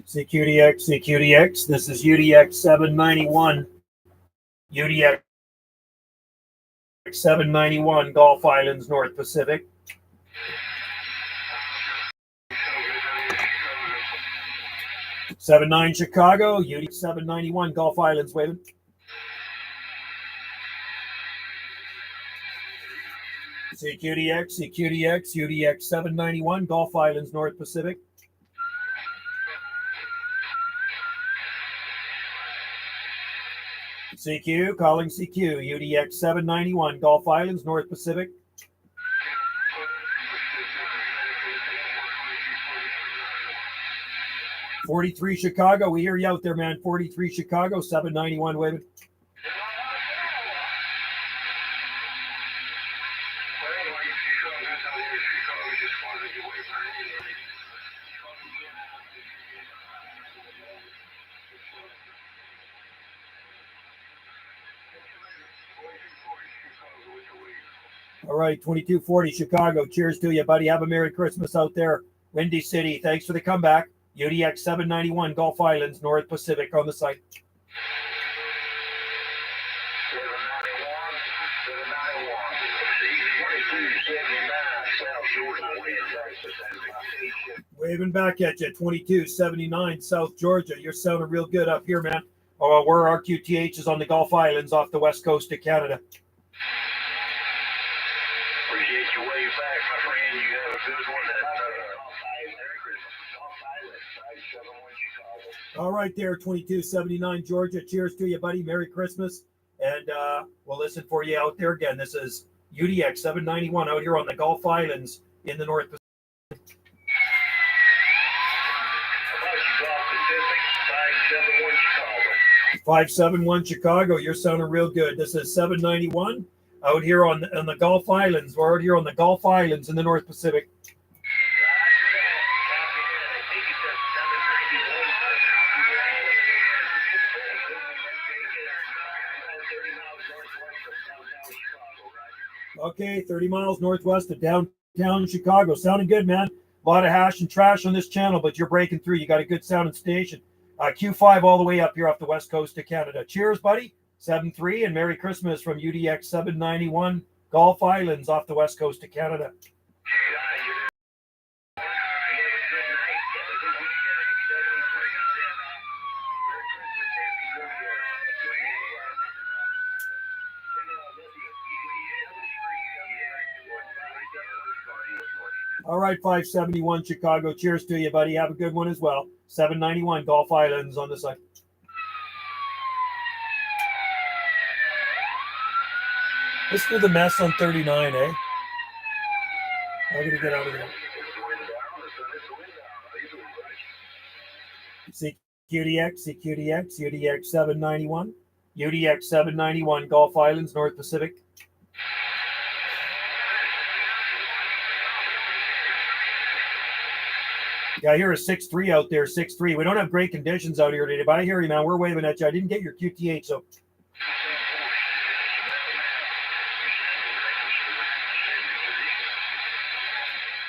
CQDX, CQDX. This is UDX 791. UDX 791, Gulf Islands, North Pacific. Seven nine Chicago, UDX 791, Gulf Islands, waving. CQDX, CQDX, UDX 791, Gulf Islands, North Pacific. CQ, calling CQ, UDX 791, Gulf Islands, North Pacific. '43 Chicago, we hear you out there, man. 43 Chicago, 791, waving. All right, 2240 Chicago. Cheers to you, buddy. Have a Merry Christmas out there. Windy City, thanks for the comeback. UDX 791, Gulf Islands, North Pacific on the site. Waving back at you, 2279 South Georgia. You're sounding real good up here, man. Oh, we're RQTH is on the Gulf Islands off the west coast of Canada. Appreciate you way back, my friend. You have a good one. All right there, 2279 Georgia. Cheers to you, buddy. Merry Christmas. And we'll listen for you out there again. This is UDX 791 out here on the Gulf Islands in the North Pacific. 571 Chicago. You're sounding real good. This is 791 out here on the Gulf Islands. We're out here on the Gulf Islands in the North Pacific. Okay, 30 miles northwest of downtown Chicago. Sounding good, man. A lot of hash and trash on this channel, but you're breaking through. You got a good sounding station. Q5 all the way up here off the west coast of Canada. Cheers, buddy. 7-3 and Merry Christmas from UDX 791 Gulf Islands off the west coast of Canada. All right, 571 Chicago. Cheers to you, buddy. Have a good one as well. 791 Gulf Islands on the side. Let's do the mess on 39, eh? I'm going to get out of there. CQDX, CQDX, UDX 791. UDX 791 Gulf Islands, North Pacific. Yeah, I hear a 6-3 out there, 6-3. We don't have great conditions out here today, but I hear you, man. We're waving at you. I didn't get your QTH, so.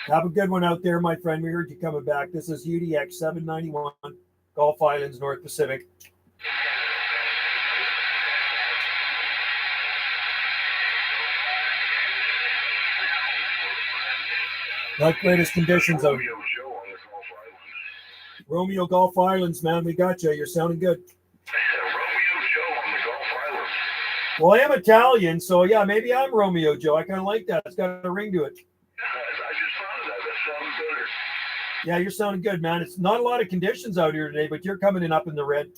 Have a good one out there, my friend. We heard you coming back. This is UDX 791, Gulf Islands, North Pacific. Not greatest conditions out here. Romeo Gulf Islands, man, we got you. You're sounding good. Romeo Joe on the Gulf Islands. Well, I am Italian, so yeah, maybe I'm Romeo Joe. I kind of like that. It's got a ring to it. I just thought of that. That sounds better. Yeah, you're sounding good, man. It's not a lot of conditions out here today, but you're coming in up in the red.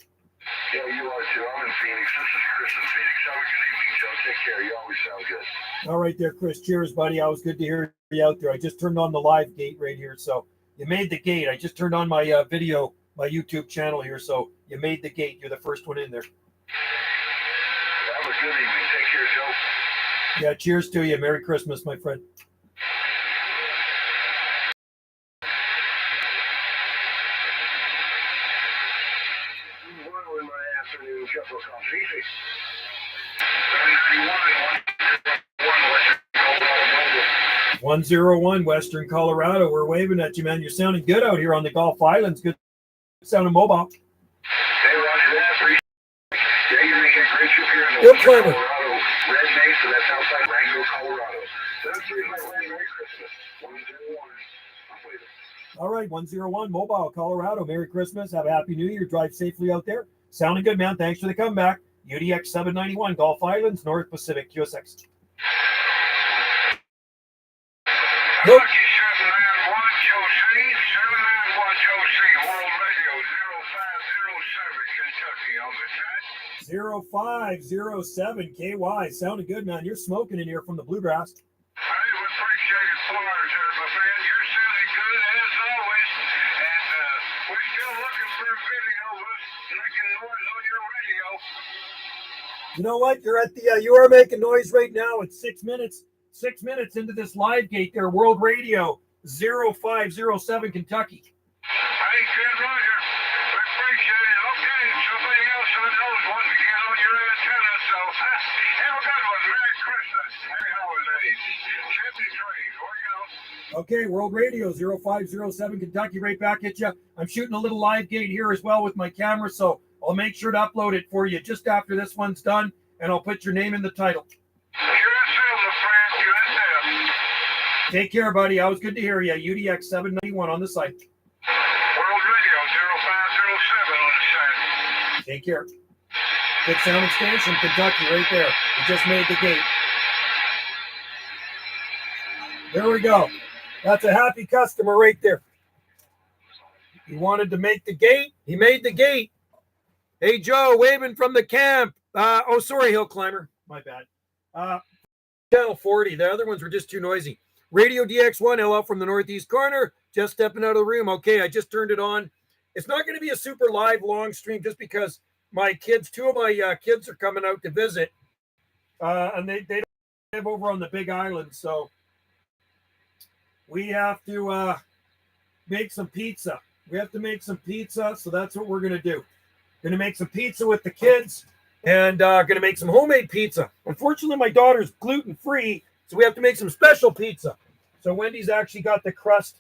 Yeah, you are too. I'm in Phoenix. This is Chris in Phoenix. Have a good evening, Joe. Take care. You always sound good. All right there, Chris. Cheers, buddy. Always good to hear you out there. I just turned on the live gate right here, so you made the gate. I just turned on my video, my YouTube channel here, so you made the gate. You're the first one in there. Have a good evening. Take care, Joe. Yeah, cheers to you. Merry Christmas, my friend. Well, in my afternoon cup of coffee. 101 Western Colorado. We're waving at you, man. You're sounding good out here on the Gulf Islands. Good Sounding mobile. Hey, Roger that. Yeah, you're making a great trip here in Hill Climber. Colorado. Red Mesa, that's outside Wrangell, Colorado. 735 Merry Christmas. 101. I'm waiting. All right, 101 Mobile, Colorado. Merry Christmas. Have a happy New Year. Drive safely out there. Sounding good, man. Thanks for the comeback. UDX 791, Gulf Islands, North Pacific, QSX. Nope. 791 World Radio 0507 Kentucky on the chat. 0507 KY. Sounding good, man. You're smoking in here from the bluegrass. I appreciate it, Flores here, my friend. You're sounding good as always. And we're still looking for a video of us making noise on your radio. You know what? You're at the you are making noise right now. It's 6 minutes. 6 minutes into this live gate there, World Radio 0507 Kentucky. Hey, good, Roger. We appreciate it. Okay, somebody else I know is wanting to get on your antenna, so have a good one. Merry Christmas. Happy holidays. 53. Where you go? Okay, World Radio 0507 Kentucky, right back at you. I'm shooting a little live gate here as well with my camera, so I'll make sure to upload it for you just after this one's done, and I'll put your name in the title. Take care, buddy. Always good to hear you. UDX 791 on the site. World Radio 0507 on the site. Take care. Good sound expansion, Kentucky, right there. We just made the gate. There we go. That's a happy customer right there. He wanted to make the gate. He made the gate. Hey, Joe, waving from the camp. Sorry, Hill Climber. My bad. Channel 40. The other ones were just too noisy. Radio DX1, hello from the northeast corner. Just stepping out of the room. Okay, I just turned it on. It's not going to be a super live long stream just because my kids, two of my kids are coming out to visit. And they don't live over on the Big Island. So we have to make some pizza. We have to make some pizza. So that's what we're going to do. Going to make some pizza with the kids and going to make some homemade pizza. Unfortunately, my daughter's gluten-free. So we have to make some special pizza. So Wendy's actually got the crust.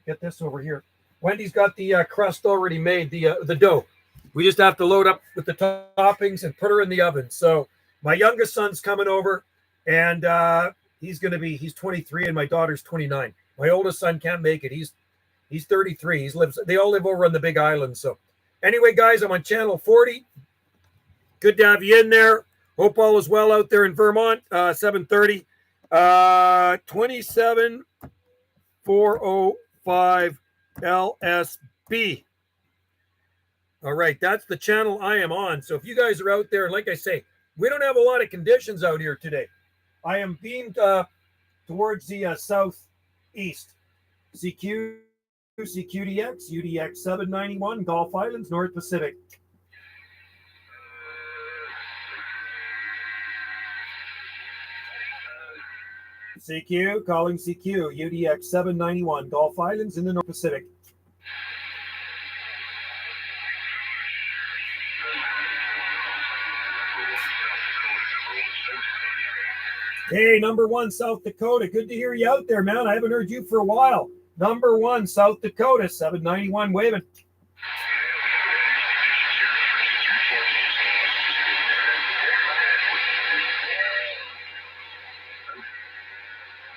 Get this over here. Wendy's got the crust already made, the dough. We just have to load up with the toppings and put her in the oven. So my youngest son's coming over, and he's 23, and my daughter's 29. My oldest son can't make it. He's 33. They all live over on the Big Island. So anyway, guys, I'm on channel 40. Good to have you in there. Hope all is well out there in Vermont. 7:30. 27405 LSB. All right, that's the channel I am on. So if you guys are out there, and like I say, we don't have a lot of conditions out here today. I am beamed towards the southeast. CQ, CQDX, UDX 791, Gulf Islands, North Pacific. CQ, calling CQ, UDX 791, Gulf Islands in the North Pacific. Hey, number one, South Dakota. Good to hear you out there, man. I haven't heard you for a while. Number one, South Dakota, 791, waving.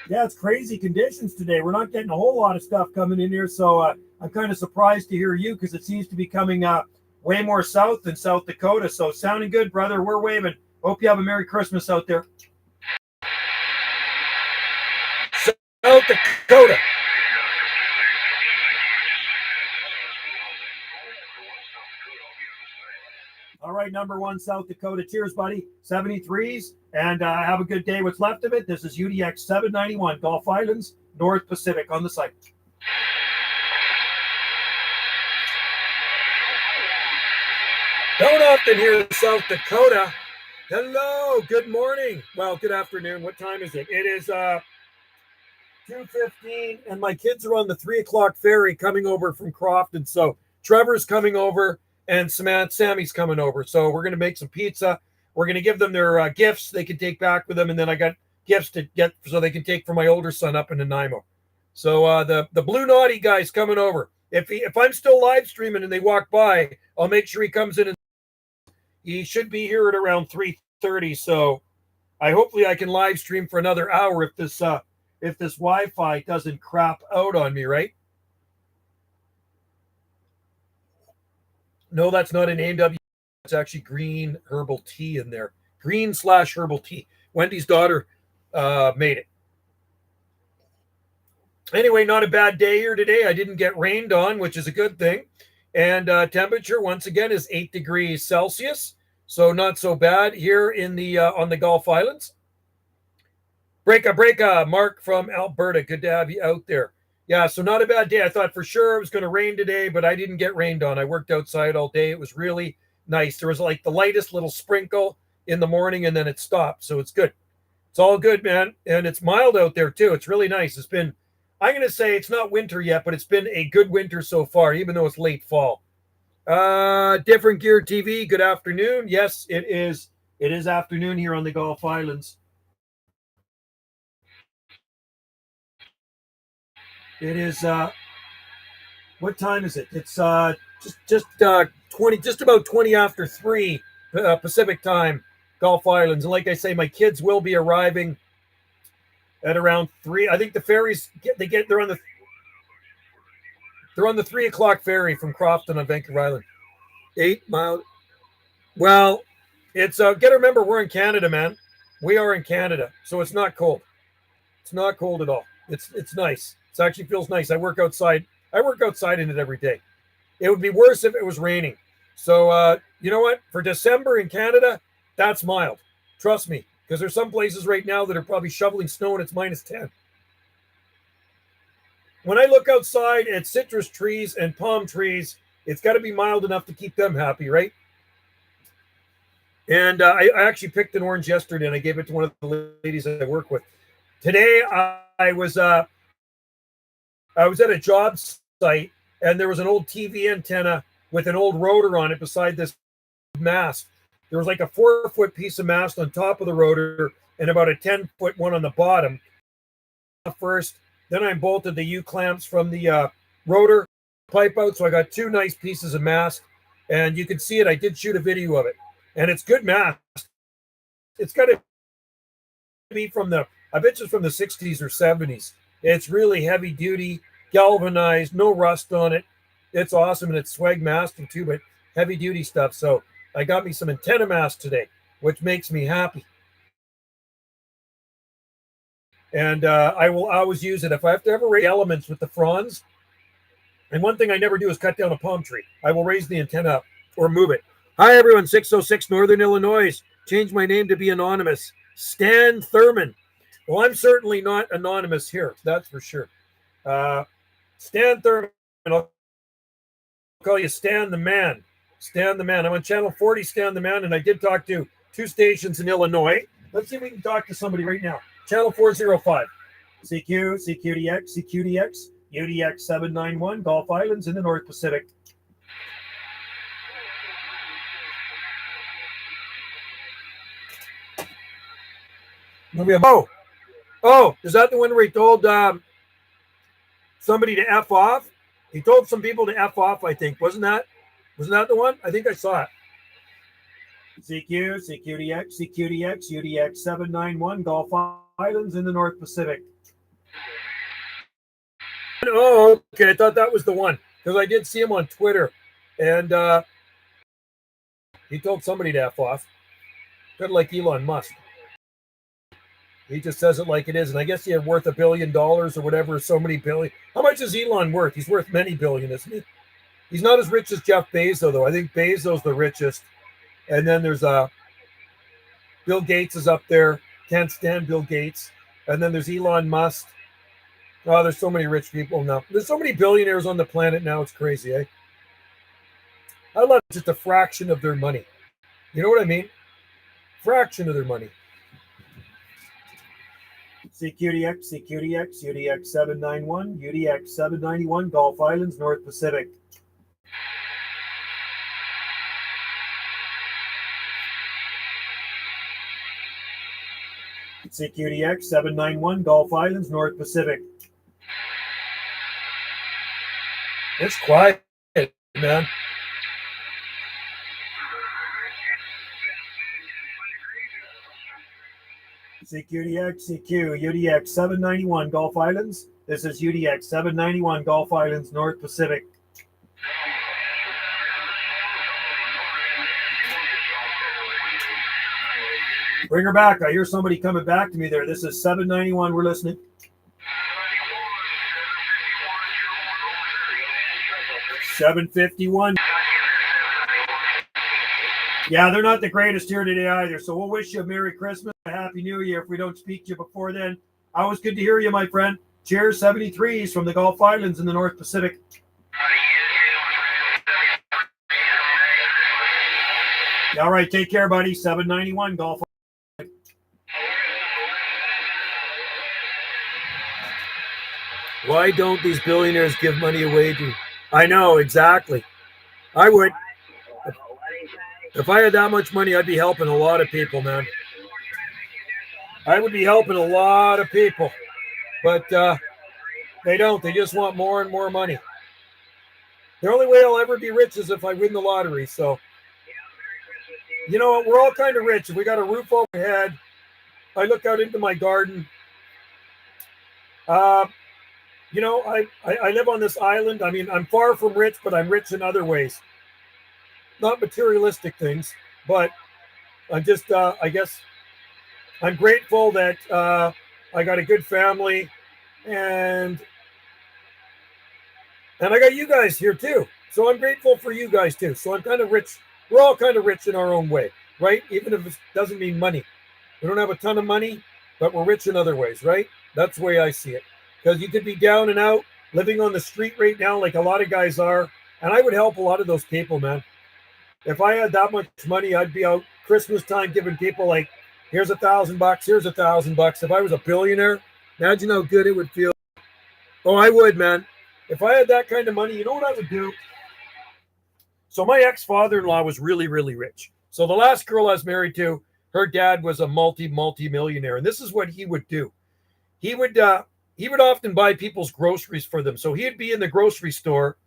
Yeah, it's crazy conditions today. We're not getting a whole lot of stuff coming in here, so I'm kind of surprised to hear you because it seems to be coming way more south than South Dakota. So sounding good, brother. We're waving. Hope you have a Merry Christmas out there. South Dakota. All right, number one, South Dakota. Cheers, buddy. 73s, and have a good day. What's left of it. This is UDX 791, Gulf Islands, North Pacific on the site. Don't often hear South Dakota. Hello, good morning. Well, good afternoon. What time is it? It is 2:15, and my kids are on the 3 o'clock ferry coming over from Crofton. So Trevor's coming over. And Sammy's coming over. So we're going to make some pizza. We're going to give them their gifts they can take back with them. And then I got gifts to get so they can take for my older son up in Nanaimo. So the Blue Naughty guy's coming over. If I'm still live streaming and they walk by, I'll make sure he comes in, and he should be here at around 3:30. So hopefully I can live stream for another hour if this Wi-Fi doesn't crap out on me, right? No, that's not an AW. It's actually green herbal tea in there. Green/herbal tea. Wendy's daughter made it. Anyway, not a bad day here today. I didn't get rained on, which is a good thing. And temperature once again is 8 degrees Celsius, so not so bad here in the on the Gulf Islands. Breaka, Mark from Alberta. Good to have you out there. Yeah, so not a bad day. I thought for sure it was going to rain today, but I didn't get rained on. I worked outside all day. It was really nice. There was like the lightest little sprinkle in the morning, and then it stopped. So it's good. It's all good, man. And it's mild out there too. It's really nice. It's been, I'm going to say it's not winter yet, but it's been a good winter so far, even though it's late fall. Different Gear TV. Good afternoon. Yes, it is. It is afternoon here on the Gulf Islands. It is. What time is it? It's just 20, just about 20 after 3 Pacific time, Gulf Islands. And like I say, my kids will be arriving at around 3. I think the ferries they're on the 3 o'clock ferry from Crofton on Vancouver Island. 8 miles. Well, it's gotta remember we're in Canada, man. We are in Canada, so it's not cold. It's not cold at all. It's nice. It actually feels nice. I work outside in it every day. It would be worse if it was raining. So you know what? For December in Canada, that's mild. Trust me, because there's some places right now that are probably shoveling snow and it's -10. When I look outside at citrus trees and palm trees, it's got to be mild enough to keep them happy, right? And I actually picked an orange yesterday, and I gave it to one of the ladies that I work with. Today, I was at a job site, and there was an old TV antenna with an old rotor on it beside this mast. There was like a 4-foot piece of mast on top of the rotor and about a 10-foot one on the bottom. First, then I bolted the U-clamps from the rotor pipe out, so I got 2 nice pieces of mast, and you can see it. I did shoot a video of it, and it's good mast. It's got to be I bet it's from the 60s or 70s. It's really heavy duty, galvanized, no rust on it. It's awesome, and it's swag masting too, but heavy duty stuff. So I got me some antenna mast today, which makes me happy. And I will always use it if I have to ever raise elements with the fronds. And one thing I never do is cut down a palm tree. I will raise the antenna up or move it. Hi, everyone. 606 Northern Illinois. Change my name to be anonymous. Stan Thurman. Well, I'm certainly not anonymous here. That's for sure. Stan Thurman. I'll call you Stan the Man. Stan the Man. I'm on channel 40, Stan the Man, and I did talk to 2 stations in Illinois. Let's see if we can talk to somebody right now. Channel 405. CQ, CQDX, CQDX, UDX 791, Gulf Islands in the North Pacific. Oh, is that the one where he told somebody to F off? He told some people to F off, I think. Wasn't that the one? I think I saw it. CQ, CQDX, CQDX, UDX 791, Gulf Islands in the North Pacific. Oh, okay. I thought that was the one because I did see him on Twitter, and he told somebody to F off. Kind of like Elon Musk. He just says it like it is, and I guess he's worth $1 billion or whatever. So many billion. How much is Elon worth? He's worth many billion, isn't he? He's not as rich as Jeff Bezos, though. I think Bezos the richest, and then there's Bill Gates is up there. Can't stand Bill Gates, and then there's Elon Musk. Oh, there's so many rich people now. There's so many billionaires on the planet now. It's crazy, eh? I love just a fraction of their money. You know what I mean? Fraction of their money. CQDX, CQDX, UDX 791, UDX 791, Gulf Islands, North Pacific. CQDX 791, Gulf Islands, North Pacific. It's quiet, man. CQ, UDX 791 Gulf Islands. This is UDX 791 Gulf Islands, North Pacific. Bring her back. I hear somebody coming back to me there. This is 791. We're listening. 751. Yeah, they're not the greatest here today either. So we'll wish you a Merry Christmas, a Happy New Year if we don't speak to you before then. Always good to hear you, my friend. Cheers, 73s from the Gulf Islands in the North Pacific. All right, take care, buddy. 791 Gulf. Why don't these billionaires give money away to? I know, exactly. I would. If I had that much money, I'd be helping a lot of people, man. I would be helping a lot of people. But they don't. They just want more and more money. The only way I'll ever be rich is if I win the lottery. So, you know, we're all kind of rich. If we got a roof overhead, I look out into my garden. You know, I live on this island. I mean, I'm far from rich, but I'm rich in other ways. Not materialistic things, but I'm just, I guess, I'm grateful that I got a good family, and I got you guys here too. So I'm grateful for you guys too. So I'm kind of rich. We're all kind of rich in our own way, right? Even if it doesn't mean money. We don't have a ton of money, but we're rich in other ways, right? That's the way I see it. Because you could be down and out, living on the street right now, like a lot of guys are. And I would help a lot of those people, man. If I had that much money, I'd be out Christmas time giving people like, here's $1,000, here's $1,000. If I was a billionaire, imagine how good it would feel. Oh, I would, man. If I had that kind of money, you know what I would do? So my ex-father-in-law was really, really rich. So the last girl I was married to, her dad was a multi-millionaire. And this is what he would do. He would often buy people's groceries for them. So he'd be in the grocery store,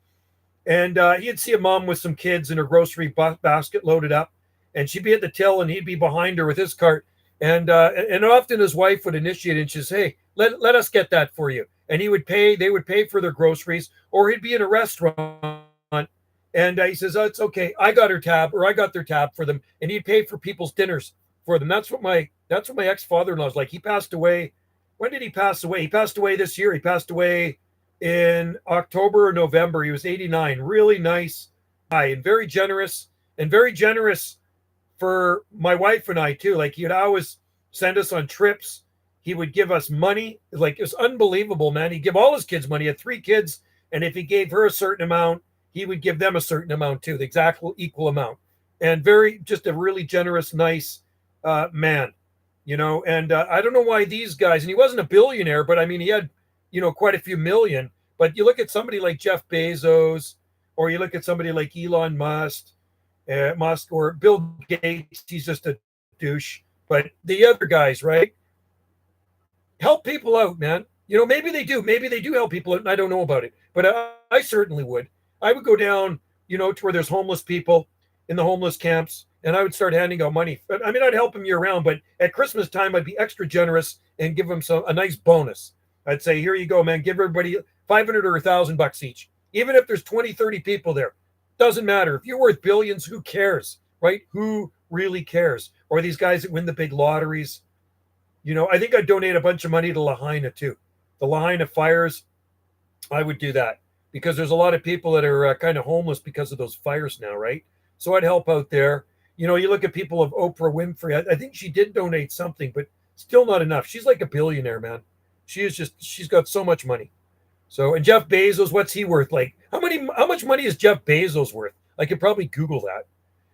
and he'd see a mom with some kids in her grocery basket loaded up, and she'd be at the till, and he'd be behind her with his cart. And often his wife would initiate, and she'd say, hey, let us get that for you. And they would pay for their groceries, or he'd be in a restaurant, and he says, oh, it's okay, I got their tab for them, and he'd pay for people's dinners for them. That's what my ex-father-in-law was like. He passed away. When did he pass away? He passed away this year. He passed away in October or November. He was 89. Really nice guy, and very generous for my wife and I too. Like, he'd always send us on trips. He would give us money. Like, it was unbelievable, man. He'd give all his kids money. He had 3 kids, and if he gave her a certain amount, he would give them a certain amount too, the exact equal amount. And just a really generous, nice man. You know, and I don't know why these guys, and he wasn't a billionaire, but I mean, he had, you know, quite a few million. But you look at somebody like Jeff Bezos, or you look at somebody like Elon Musk, or Bill Gates, he's just a douche. But the other guys, right? Help people out, man. You know, maybe they do help people out, and I don't know about it. But I certainly would. I would go down, you know, to where there's homeless people in the homeless camps, and I would start handing out money. I mean, I'd help them year round, but at Christmas time, I'd be extra generous and give them a nice bonus. I'd say, here you go, man. Give everybody $500 or $1,000 each. Even if there's 20, 30 people there, doesn't matter. If you're worth billions, who cares, right? Who really cares? Or these guys that win the big lotteries. You know, I think I'd donate a bunch of money to Lahaina too. The Lahaina fires, I would do that because there's a lot of people that are kind of homeless because of those fires now, right? So I'd help out there. You know, you look at people of Oprah Winfrey. I think she did donate something, but still not enough. She's like a billionaire, man. She's got so much money. So, and Jeff Bezos, what's he worth? Like, how much money is Jeff Bezos worth? I could probably Google that,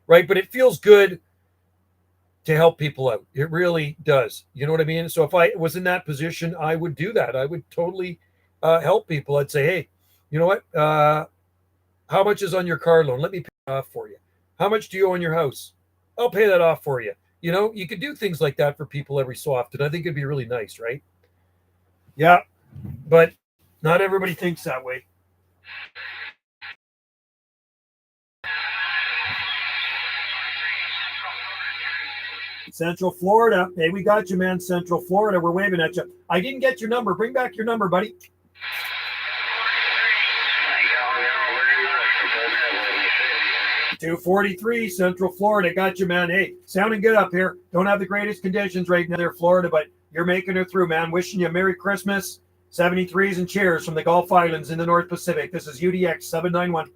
right? But it feels good to help people out. It really does. You know what I mean? So if I was in that position, I would do that. I would totally help people. I'd say, hey, you know what? How much is on your car loan? Let me pay it off for you. How much do you owe on your house? I'll pay that off for you. You know, you could do things like that for people every so often. I think it'd be really nice, right? Yeah, but not everybody thinks that way. Central Florida. Hey, we got you, man. Central Florida. We're waving at you. I didn't get your number. Bring back your number, buddy. 243, Central Florida. Got you, man. Hey, sounding good up here. Don't have the greatest conditions right now there, Florida, but you're making it through, man. Wishing you a Merry Christmas. 73s and cheers from the Gulf Islands in the North Pacific. This is UDX 791.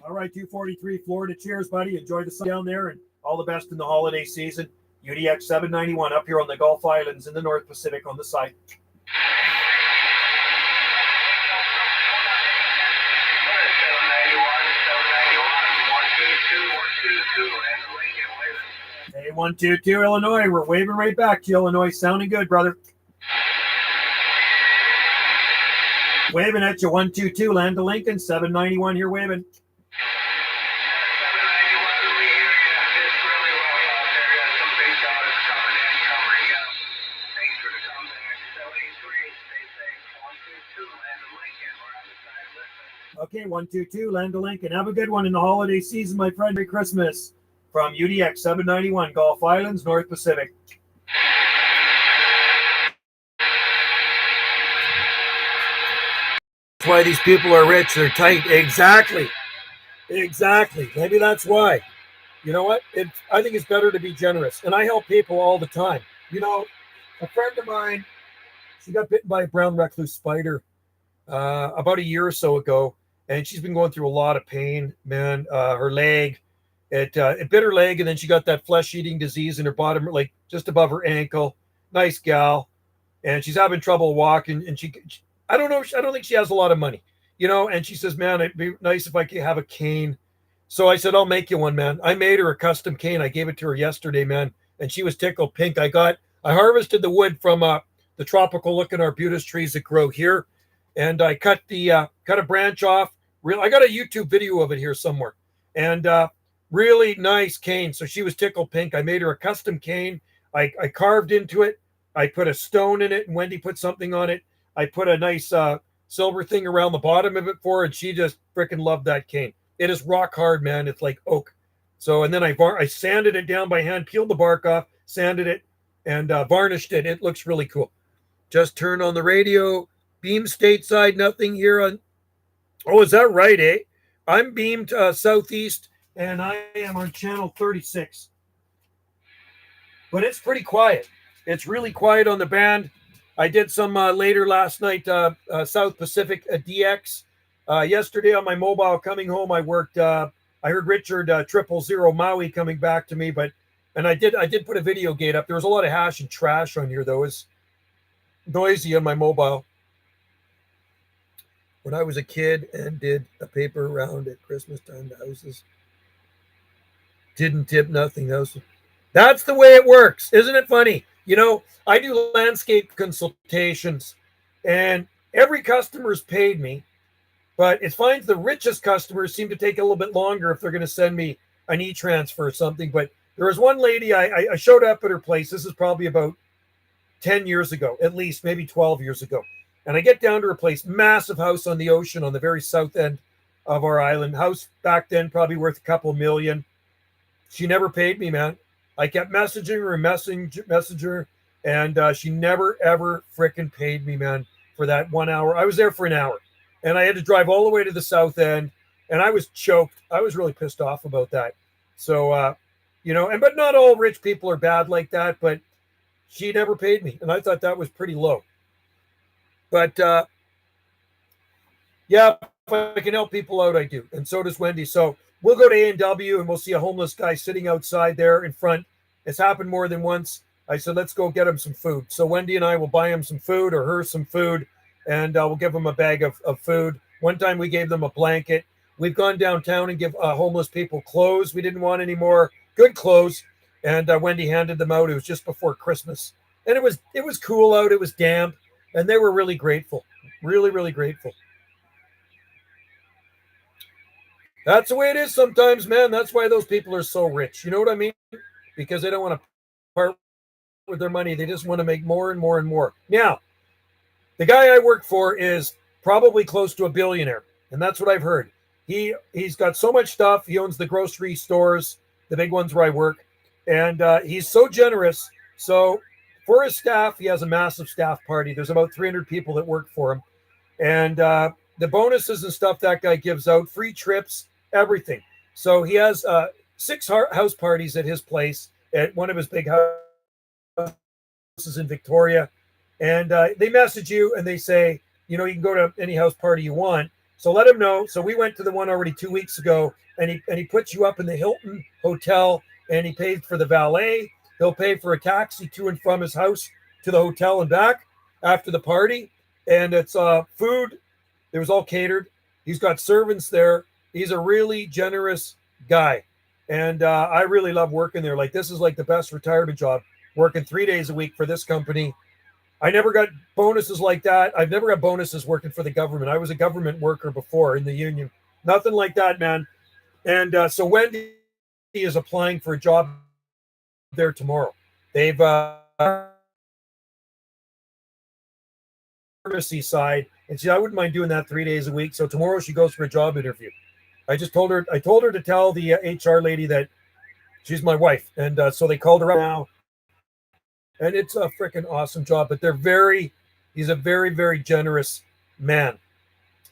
All right, 243 Florida. Cheers, buddy. Enjoy the sun down there and all the best in the holiday season. UDX 791 up here on the Gulf Islands in the North Pacific on the side. Hey, 122 Illinois. We're waving right back to you, Illinois. Sounding good, brother. Waving at you, 122 Land to Lincoln, 791 here waving. Okay, 122 Land to Lincoln. Have a good one in the holiday season, my friend. Merry Christmas from UDX 791 Gulf Islands, North Pacific. That's why these people are rich. They're tight. Exactly. Maybe that's why. You know what? I think it's better to be generous. And I help people all the time. You know, a friend of mine, she got bitten by a brown recluse spider about a year or so ago. And she's been going through a lot of pain, man. Her leg, it bit her leg, and then she got that flesh-eating disease in her bottom, like just above her ankle. Nice gal, and she's having trouble walking. And I don't know, I don't think she has a lot of money, you know. And she says, "Man, it'd be nice if I could have a cane." So I said, "I'll make you one, man." I made her a custom cane. I gave it to her yesterday, man, and she was tickled pink. I harvested the wood from the tropical-looking arbutus trees that grow here, and I cut a branch off. I got a YouTube video of it here somewhere, and really nice cane. So she was tickled pink. I made her a custom cane. I carved into it. I put a stone in it, and Wendy put something on it. I put a nice silver thing around the bottom of it for her, and she just freaking loved that cane. It is rock hard, man. It's like oak. So, and then I sanded it down by hand, peeled the bark off, sanded it, and varnished it. It looks really cool. Just turned on the radio. Beam stateside, nothing here on. Oh, is that right, eh? I'm beamed southeast, and I am on channel 36. But it's pretty quiet. It's really quiet on the band. I did some later last night, South Pacific DX. Yesterday on my mobile coming home, I worked. I heard Richard 000 Maui coming back to me, and I did put a video gate up. There was a lot of hash and trash on here, though. It was noisy on my mobile. When I was a kid and did a paper round at Christmas time, the houses didn't tip nothing. That's the way it works. Isn't it funny? You know, I do landscape consultations, and every customer's paid me, but it finds the richest customers seem to take a little bit longer if they're going to send me an e-transfer or something. But there was one lady, I showed up at her place. This is probably about 10 years ago, at least, maybe 12 years ago. And I get down to her place, massive house on the ocean on the very south end of our island. House back then probably worth a couple million. She never paid me, man. I kept messaging her and messaging her, and she never, ever frickin' paid me, man, for that 1 hour. I was there for an hour, and I had to drive all the way to the south end, and I was choked. I was really pissed off about that. So, you know, but not all rich people are bad like that, but she never paid me, and I thought that was pretty low. But, yeah, if I can help people out, I do. And so does Wendy. So we'll go to A&W and we'll see a homeless guy sitting outside there in front. It's happened more than once. I said, let's go get him some food. So Wendy and I will buy him some food or her some food, and we'll give him a bag of food. One time we gave them a blanket. We've gone downtown and give homeless people clothes. We didn't want any more good clothes. And Wendy handed them out. It was just before Christmas. And it was cool out. It was damp. And they were really grateful. Really, really grateful. That's the way it is sometimes, man. That's why those people are so rich. You know what I mean? Because they don't want to part with their money. They just want to make more and more and more. Now, the guy I work for is probably close to a billionaire, and that's what I've heard. He's got so much stuff. He owns the grocery stores, the big ones where I work, and he's so generous. So for his staff, he has a massive staff party. There's about 300 people that work for him, and the bonuses and stuff that guy gives out, free trips, everything. So he has 6 house parties at his place at one of his big houses in Victoria, and they message you and they say, you know, you can go to any house party you want. So let him know. So we went to the one already 2 weeks ago, and he puts you up in the Hilton Hotel, and he pays for the valet. He'll pay for a taxi to and from his house to the hotel and back after the party, and it's food. It was all catered. He's got servants there. He's a really generous guy, and I really love working there. Like, this is like the best retirement job. Working 3 days a week for this company. I never got bonuses like that. I've never got bonuses working for the government. I was a government worker before in the union. Nothing like that, man. And so Wendy is applying for a job there tomorrow. They've pharmacy side, and I wouldn't mind doing that 3 days a week. So tomorrow she goes for a job interview. I told her to tell the HR lady that she's my wife, and so they called her up now. And it's a freaking awesome job, but he's a very, very generous man.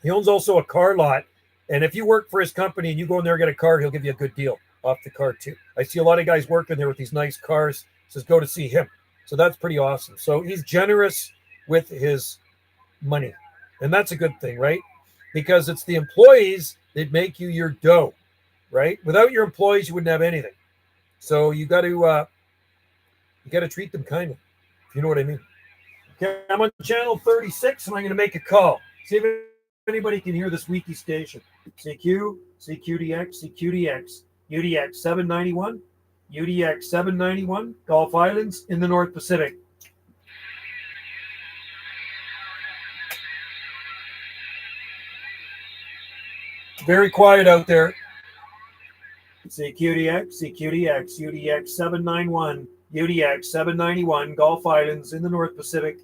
He owns also a car lot. And if you work for his company and you go in there and get a car, he'll give you a good deal off the car too. I see a lot of guys working there with these nice cars. Says go to see him. So that's pretty awesome. So he's generous with his money. And that's a good thing, right? Because it's the employees that make you your dough, right? Without your employees, you wouldn't have anything. So you got to treat them kindly, if you know what I mean. Okay, I'm on channel 36, and I'm going to make a call. See if anybody can hear this wiki station. CQ, CQDX, CQDX, UDX 791, UDX 791, Gulf Islands in the North Pacific. Very quiet out there. CQDX, CQDX, UDX 791, UDX 791, Gulf Islands in the North Pacific.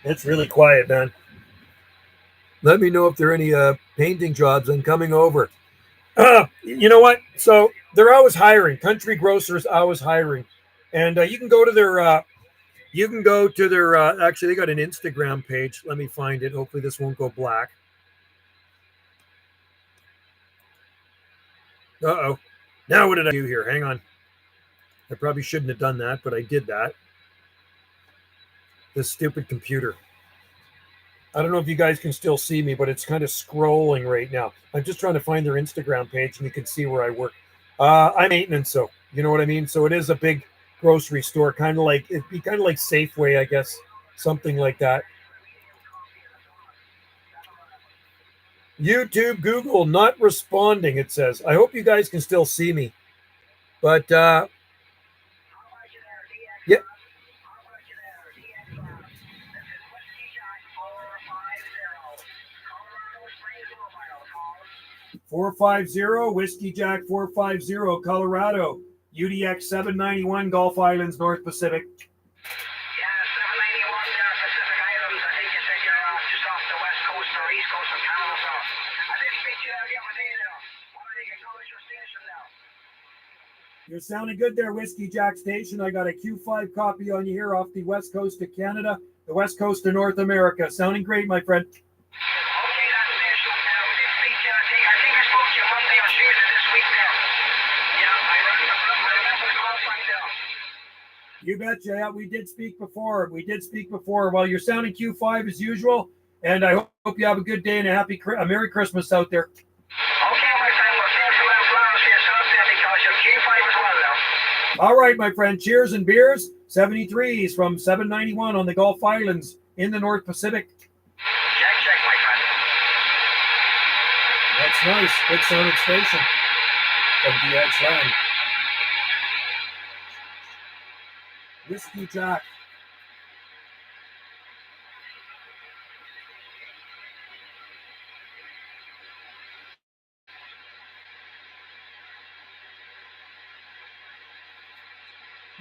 It's really quiet, man. Let me know if there are any painting jobs. I'm coming over. You know what? So they're always hiring. Country Grocers always hiring, and you can go to their. Actually, they got an Instagram page. Let me find it. Hopefully, this won't go black. Uh-oh. Now what did I do here? Hang on. I probably shouldn't have done that, but I did that. This stupid computer. I don't know if you guys can still see me, but it's kind of scrolling right now. I'm just trying to find their Instagram page, and you can see where I work. I'm maintenance, so you know what I mean? So it is a big grocery store, it'd be kind of like Safeway, I guess, something like that. YouTube, Google, not responding, it says. I hope you guys can still see me. But, yeah. 450, Whiskey Jack 450, Colorado. UDX 791, Gulf Islands, North Pacific. Yeah, 791 there, Pacific Islands. I think you said you're just off the west coast or east coast of Canada. So I did speak to you the other day now. Wanted to acknowledge your station now. You're sounding good there, Whiskey Jack Station. I got a Q5 copy on you here off the west coast of Canada, the west coast of North America. Sounding great, my friend. Okay, that's it. So now we did speak to you. I think I spoke to you Monday or Tuesday this week now. Yeah, I remember the call from there. You betcha. Yeah, we did speak before. Well, you're sounding Q5 as usual, and I hope you have a good day and a Merry Christmas out there. Okay, my friend. We'll send some flowers for yourself there because you're Q5 as well now. All right, my friend. Cheers and beers. 73s from 791 on the Gulf Islands in the North Pacific. Check, my friend. That's nice. Good sounding station of DX land. Whiskey Jack.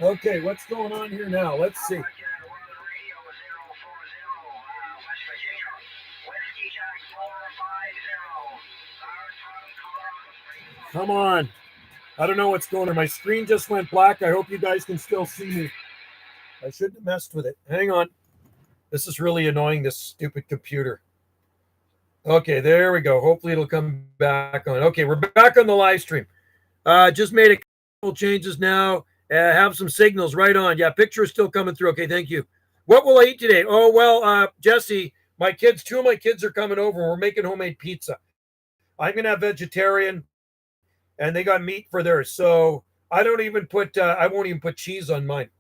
Okay, what's going on here now? Let's see. Come on. I don't know what's going on. My screen just went black. I hope you guys can still see me. I shouldn't have messed with it. Hang on. This is really annoying, this stupid computer. Okay, there we go. Hopefully it'll come back on. Okay, we're back on the live stream. Just made a couple changes now. Have some signals right on. Yeah, picture is still coming through. Okay, thank you. What will I eat today? Oh, well, Jesse, two of my kids are coming over. We're making homemade pizza. I'm going to have vegetarian, and they got meat for theirs. So I won't even put cheese on mine.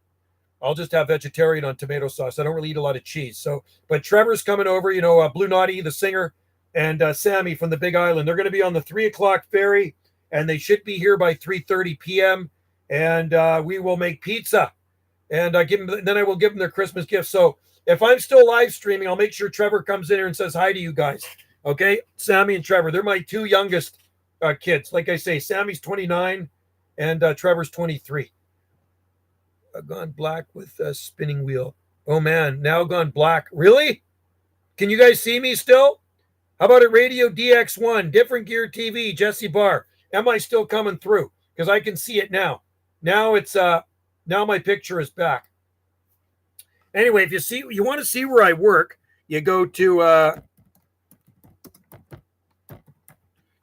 I'll just have vegetarian on tomato sauce. I don't really eat a lot of cheese. So, but Trevor's coming over, Blue Naughty, the singer, and Sammy from the Big Island. They're going to be on the 3:00 ferry, and they should be here by 3:30 p.m. And we will make pizza, and then I will give them their Christmas gifts. So if I'm still live streaming, I'll make sure Trevor comes in here and says hi to you guys. Okay, Sammy and Trevor, they're my two youngest kids. Like I say, Sammy's 29, and Trevor's 23. Gone black with a spinning wheel. Oh man, now gone black. Really? Can you guys see me still? How about it, Radio DX1, Different Gear TV, Jesse Barr? Am I still coming through? Because I can see it now. Now my picture is back. Anyway, if you want to see where I work, you go to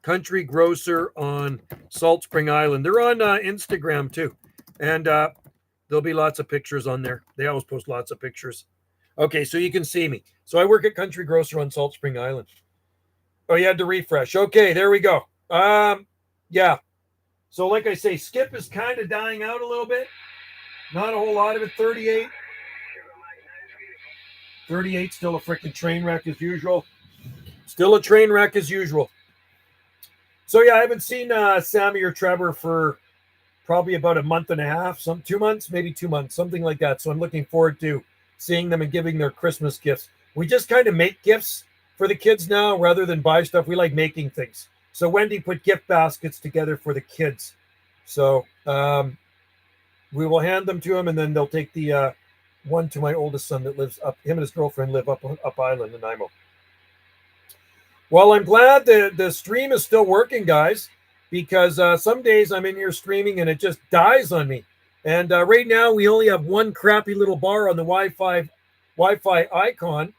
Country Grocer on Salt Spring Island. They're on Instagram too, and there'll be lots of pictures on there. They always post lots of pictures. Okay, so you can see me. So I work at Country Grocer on Salt Spring Island. Oh, you had to refresh. Okay, there we go. Yeah. So like I say, Skip is kind of dying out a little bit. Not a whole lot of it. 38. 38, still a freaking train wreck as usual. Still a train wreck as usual. So yeah, I haven't seen Sammy or Trevor for probably about a month and a half, 2 months, maybe 2 months, something like that. So I'm looking forward to seeing them and giving their Christmas gifts. We just kind of make gifts for the kids now rather than buy stuff. We like making things. So Wendy put gift baskets together for the kids. So we will hand them to them, and then they'll take the one to my oldest son that lives up. Him and his girlfriend live up island in Nanaimo. Well, I'm glad the stream is still working, guys, because some days I'm in here streaming and it just dies on me. And right now we only have one crappy little bar on the Wi-Fi icon.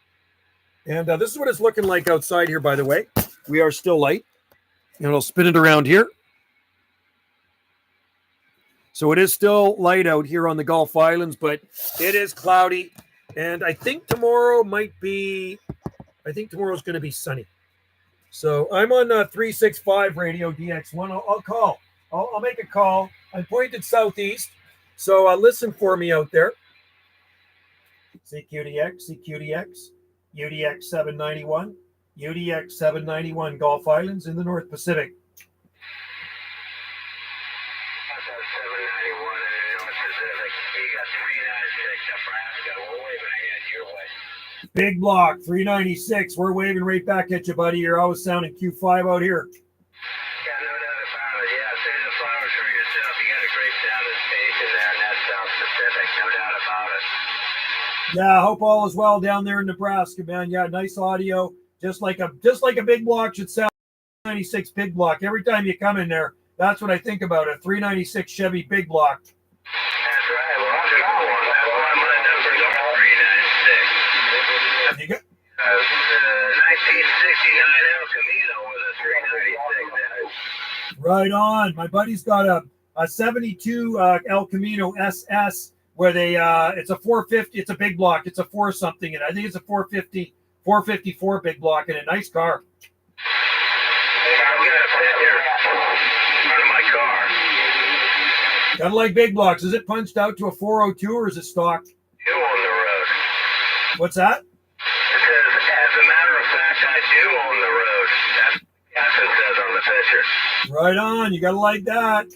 And this is what it's looking like outside here, by the way. We are still light. And I'll spin it around here. So it is still light out here on the Gulf Islands, but it is cloudy. And I think tomorrow's going to be sunny. So I'm on 365 Radio DX1. I'll call. I'll make a call. I'm pointed southeast. So listen for me out there. CQDX, UDX 791, UDX 791, Gulf Islands in the North Pacific. Big block, 396. We're waving right back at you, buddy. You're always sounding Q5 out here. Yeah, no doubt about it. Yeah, say the flowers for yourself. You got a great sounding station there, and that's South Pacific, no doubt about it. Yeah, I hope all is well down there in Nebraska, man. Yeah, nice audio. Just like a big block should sound. 396 big block. Every time you come in there, that's what I think about, a 396 Chevy big block. That's right. Well, I'll got one. That's why my numbers are 396. You got 1969 El Camino with a 396 in it. right on. My buddy's got a 72 El Camino SS where it's a 450. It's a big block. It's a 4 something, and I think it's a 454 big block, and a nice car. Kind of like big blocks. Is it punched out to a 402 or is it stock? You on the road. What's that? It says, as a matter of fact, I do own the road. That's what it says on the picture. Right on. You got to like that.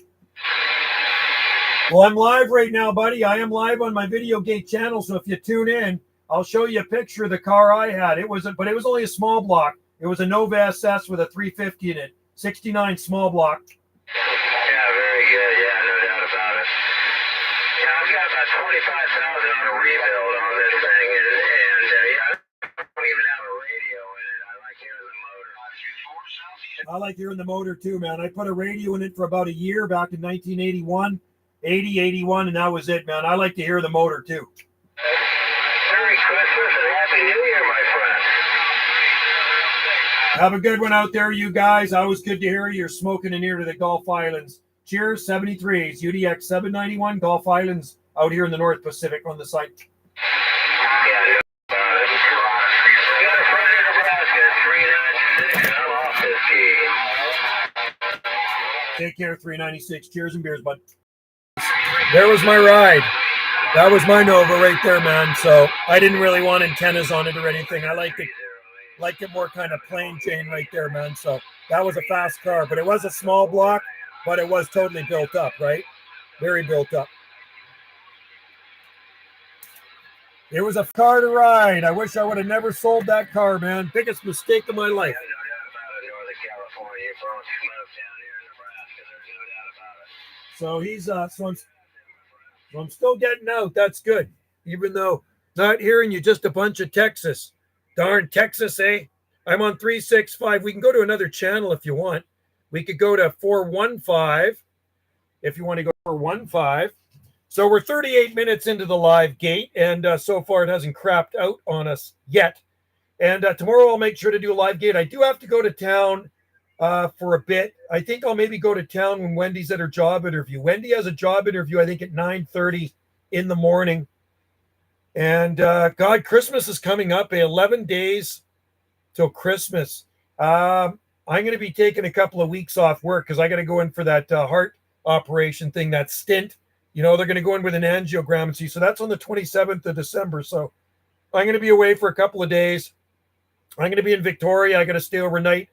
Well, I'm live right now, buddy. I am live on my videogate channel. So if you tune in, I'll show you a picture of the car I had. But it was only a small block. It was a Nova SS with a 350 in it. 69 small block. Yeah, very good. Yeah, no doubt about it. Yeah, I'm got about 25,000 on a rebuild on this thing, and yeah, I don't even have a radio in it. I like hearing the motor. I like hearing the motor too, man. I put a radio in it for about a year back in 1981, 80, 81, and that was it, man. I like to hear the motor too. Merry Christmas and Happy New Year, my friend. Have a good one out there, you guys. Always good to hear you're smoking in here to the Gulf Islands. Cheers, 73s, UDX 791, Gulf Islands, out here in the North Pacific on the site. Yeah, got a friend in Nebraska, 396, and I'm off this key. Take care, 396. Cheers and beers, bud. There was my ride. That was my Nova right there, man. So I didn't really want antennas on it or anything. I liked it more kind of plain Jane right there, man. So that was a fast car, but it was a small block, but it was totally built up, right? Very built up. It was a car to ride. I wish I would have never sold that car, man. Biggest mistake of my life. No doubt about it, Northern California. You're blowing smoke down here in Nebraska. There's no doubt about it. So he's so I'm still getting out. That's good. Even though not hearing you, just a bunch of Texas. Darn Texas, eh? I'm on 365. We can go to another channel if you want. We could go to 415 if you want to go 415. So we're 38 minutes into the live gate, and so far it hasn't crapped out on us yet. And tomorrow I'll make sure to do a live gate. I do have to go to town for a bit. I think I'll maybe go to town when Wendy's at her job interview. Wendy has a job interview, I think, at 9:30 in the morning. And God, Christmas is coming up. 11 days till Christmas. I'm going to be taking a couple of weeks off work because I got to go in for that heart operation thing, that stint. You know, they're going to go in with an angiogram and see. So that's on the 27th of December. So I'm going to be away for a couple of days. I'm going to be in Victoria. I got to stay overnight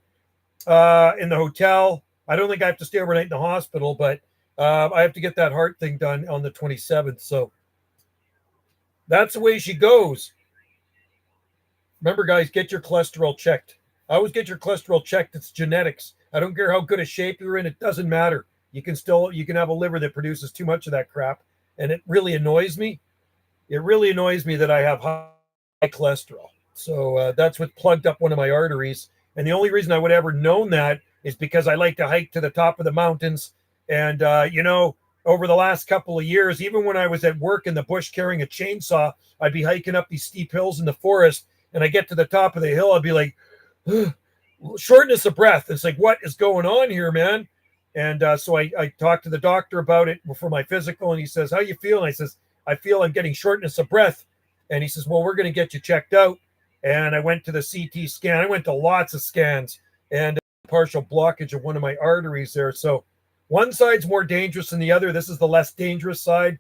in the hotel. I don't think I have to stay overnight in the hospital, but I have to get that heart thing done on the 27th. So that's the way she goes. Remember, guys, get your cholesterol checked. Always get your cholesterol checked. It's genetics. I don't care how good a shape you're in. It doesn't matter. You can have a liver that produces too much of that crap. And it really annoys me. It really annoys me that I have high cholesterol. So that's what plugged up one of my arteries. And the only reason I would ever known that is because I like to hike to the top of the mountains. And, over the last couple of years, even when I was at work in the bush carrying a chainsaw, I'd be hiking up these steep hills in the forest. And I get to the top of the hill, I'd be like, shortness of breath. It's like, what is going on here, man? And so I talked to the doctor about it for my physical. And he says, how you feel? And I says, I feel I'm getting shortness of breath. And he says, well, we're going to get you checked out. And I went to the CT scan. I went to lots of scans and partial blockage of one of my arteries there. So one side's more dangerous than the other. This is the less dangerous side.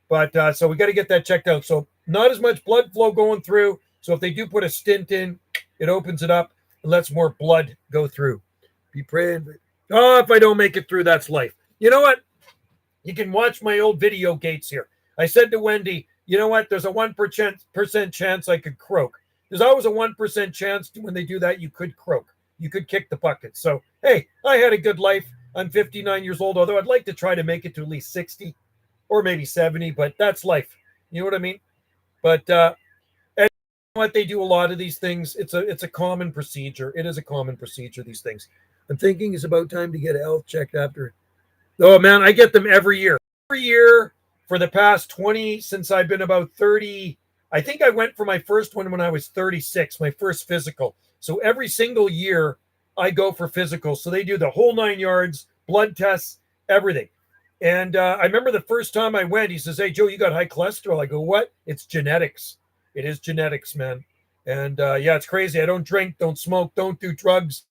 But so we got to get that checked out. So not as much blood flow going through. So if they do put a stent in, it opens it up and lets more blood go through. Be praying. Oh, if I don't make it through, that's life. You know what? You can watch my old video gates here. I said to Wendy, you know what? There's a 1% chance I could croak. There's always a 1% chance when they do that, you could croak. You could kick the bucket. So, hey, I had a good life. I'm 59 years old, although I'd like to try to make it to at least 60 or maybe 70, but that's life. You know what I mean? But and what they do a lot of these things, it's a common procedure. It is a common procedure, these things. I'm thinking it's about time to get a health check after. Oh, man, I get them every year. Every year for the past 20, since I've been about 30. I think I went for my first one when I was 36, my first physical. So every single year I go for physicals. So they do the whole 9 yards, blood tests, everything. And I remember the first time I went, he says, hey, Joe, you got high cholesterol. I go, what? It's genetics. It is genetics, man. And yeah, it's crazy. I don't drink, don't smoke, don't do drugs.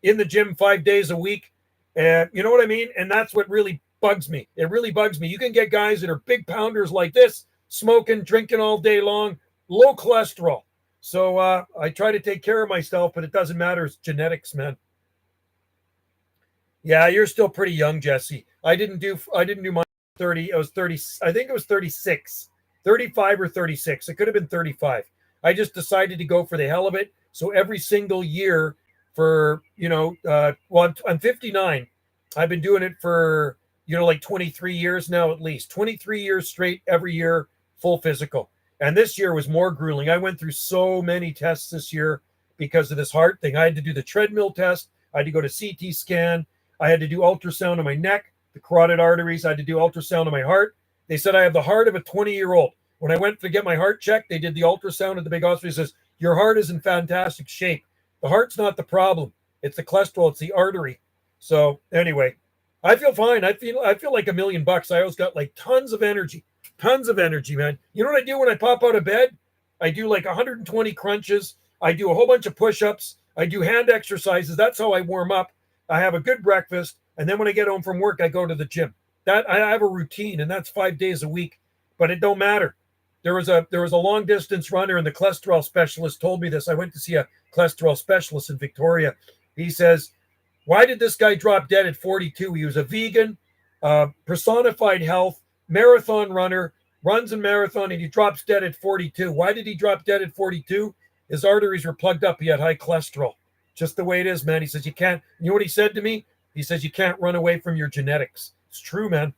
In the gym 5 days a week. And you know what I mean? And that's what really bugs me. It really bugs me. You can get guys that are big pounders like this, smoking, drinking all day long, low cholesterol. So I try to take care of myself, but it doesn't matter. It's genetics, man. Yeah, you're still pretty young, Jesse. I didn't do my 30. I was 30. I think it was 36, 35 or 36. It could have been 35. I just decided to go for the hell of it. So every single year for, well, I'm 59. I've been doing it for like 23 years now, at least 23 years straight, every year, full physical. And this year was more grueling. I went through so many tests this year because of this heart thing. I had to do the treadmill test. I had to go to CT scan. I had to do ultrasound on my neck, the carotid arteries. I had to do ultrasound on my heart. They said I have the heart of a 20-year-old. When I went to get my heart checked, they did the ultrasound at the big hospital. He says, your heart is in fantastic shape. The heart's not the problem. It's the cholesterol. It's the artery. So anyway, I feel fine. I feel like $1,000,000. I always got like tons of energy, man. You know what I do when I pop out of bed? I do like 120 crunches. I do a whole bunch of push-ups. I do hand exercises. That's how I warm up. I have a good breakfast. And then when I get home from work, I go to the gym. That I have a routine, and that's 5 days a week, but it don't matter. There was a long distance runner, and the cholesterol specialist told me this. I went to see a cholesterol specialist in Victoria. He says, why did this guy drop dead at 42? He was a vegan, personified health, marathon runner, runs a marathon, and he drops dead at 42. Why did he drop dead at 42? His arteries were plugged up. He had high cholesterol. Just the way it is, man. He says, you can't, you know what he said to me? He says, you can't run away from your genetics. It's true, man.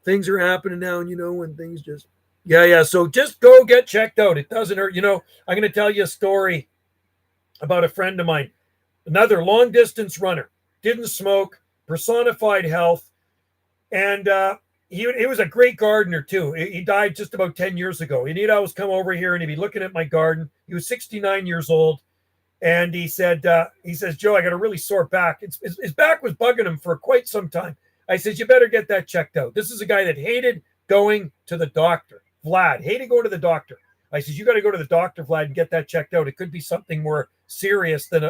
Things are happening now, and when things just, yeah. So just go get checked out. It doesn't hurt. I'm going to tell you a story about a friend of mine, another long distance runner, didn't smoke, personified health. And he was a great gardener too. He died just about 10 years ago. And he'd always come over here and he'd be looking at my garden. He was 69 years old. And he says, Joe, I got a really sore back. His back was bugging him for quite some time. I says, you better get that checked out. This is a guy that hated going to the doctor. Vlad hated going to the doctor. I says, you got to go to the doctor, Vlad, and get that checked out. It could be something more serious than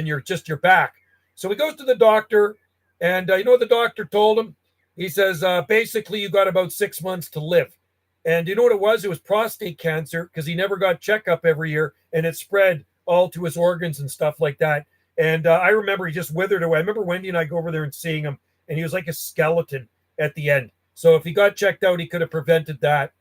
your back. So he goes to the doctor, and you know what the doctor told him? He says, basically, you got about 6 months to live. And you know what it was? It was prostate cancer because he never got checkup every year, and it spread all to his organs and stuff like that. And I remember he just withered away. I remember Wendy and I go over there and seeing him, and he was like a skeleton at the end. So if he got checked out, he could have prevented that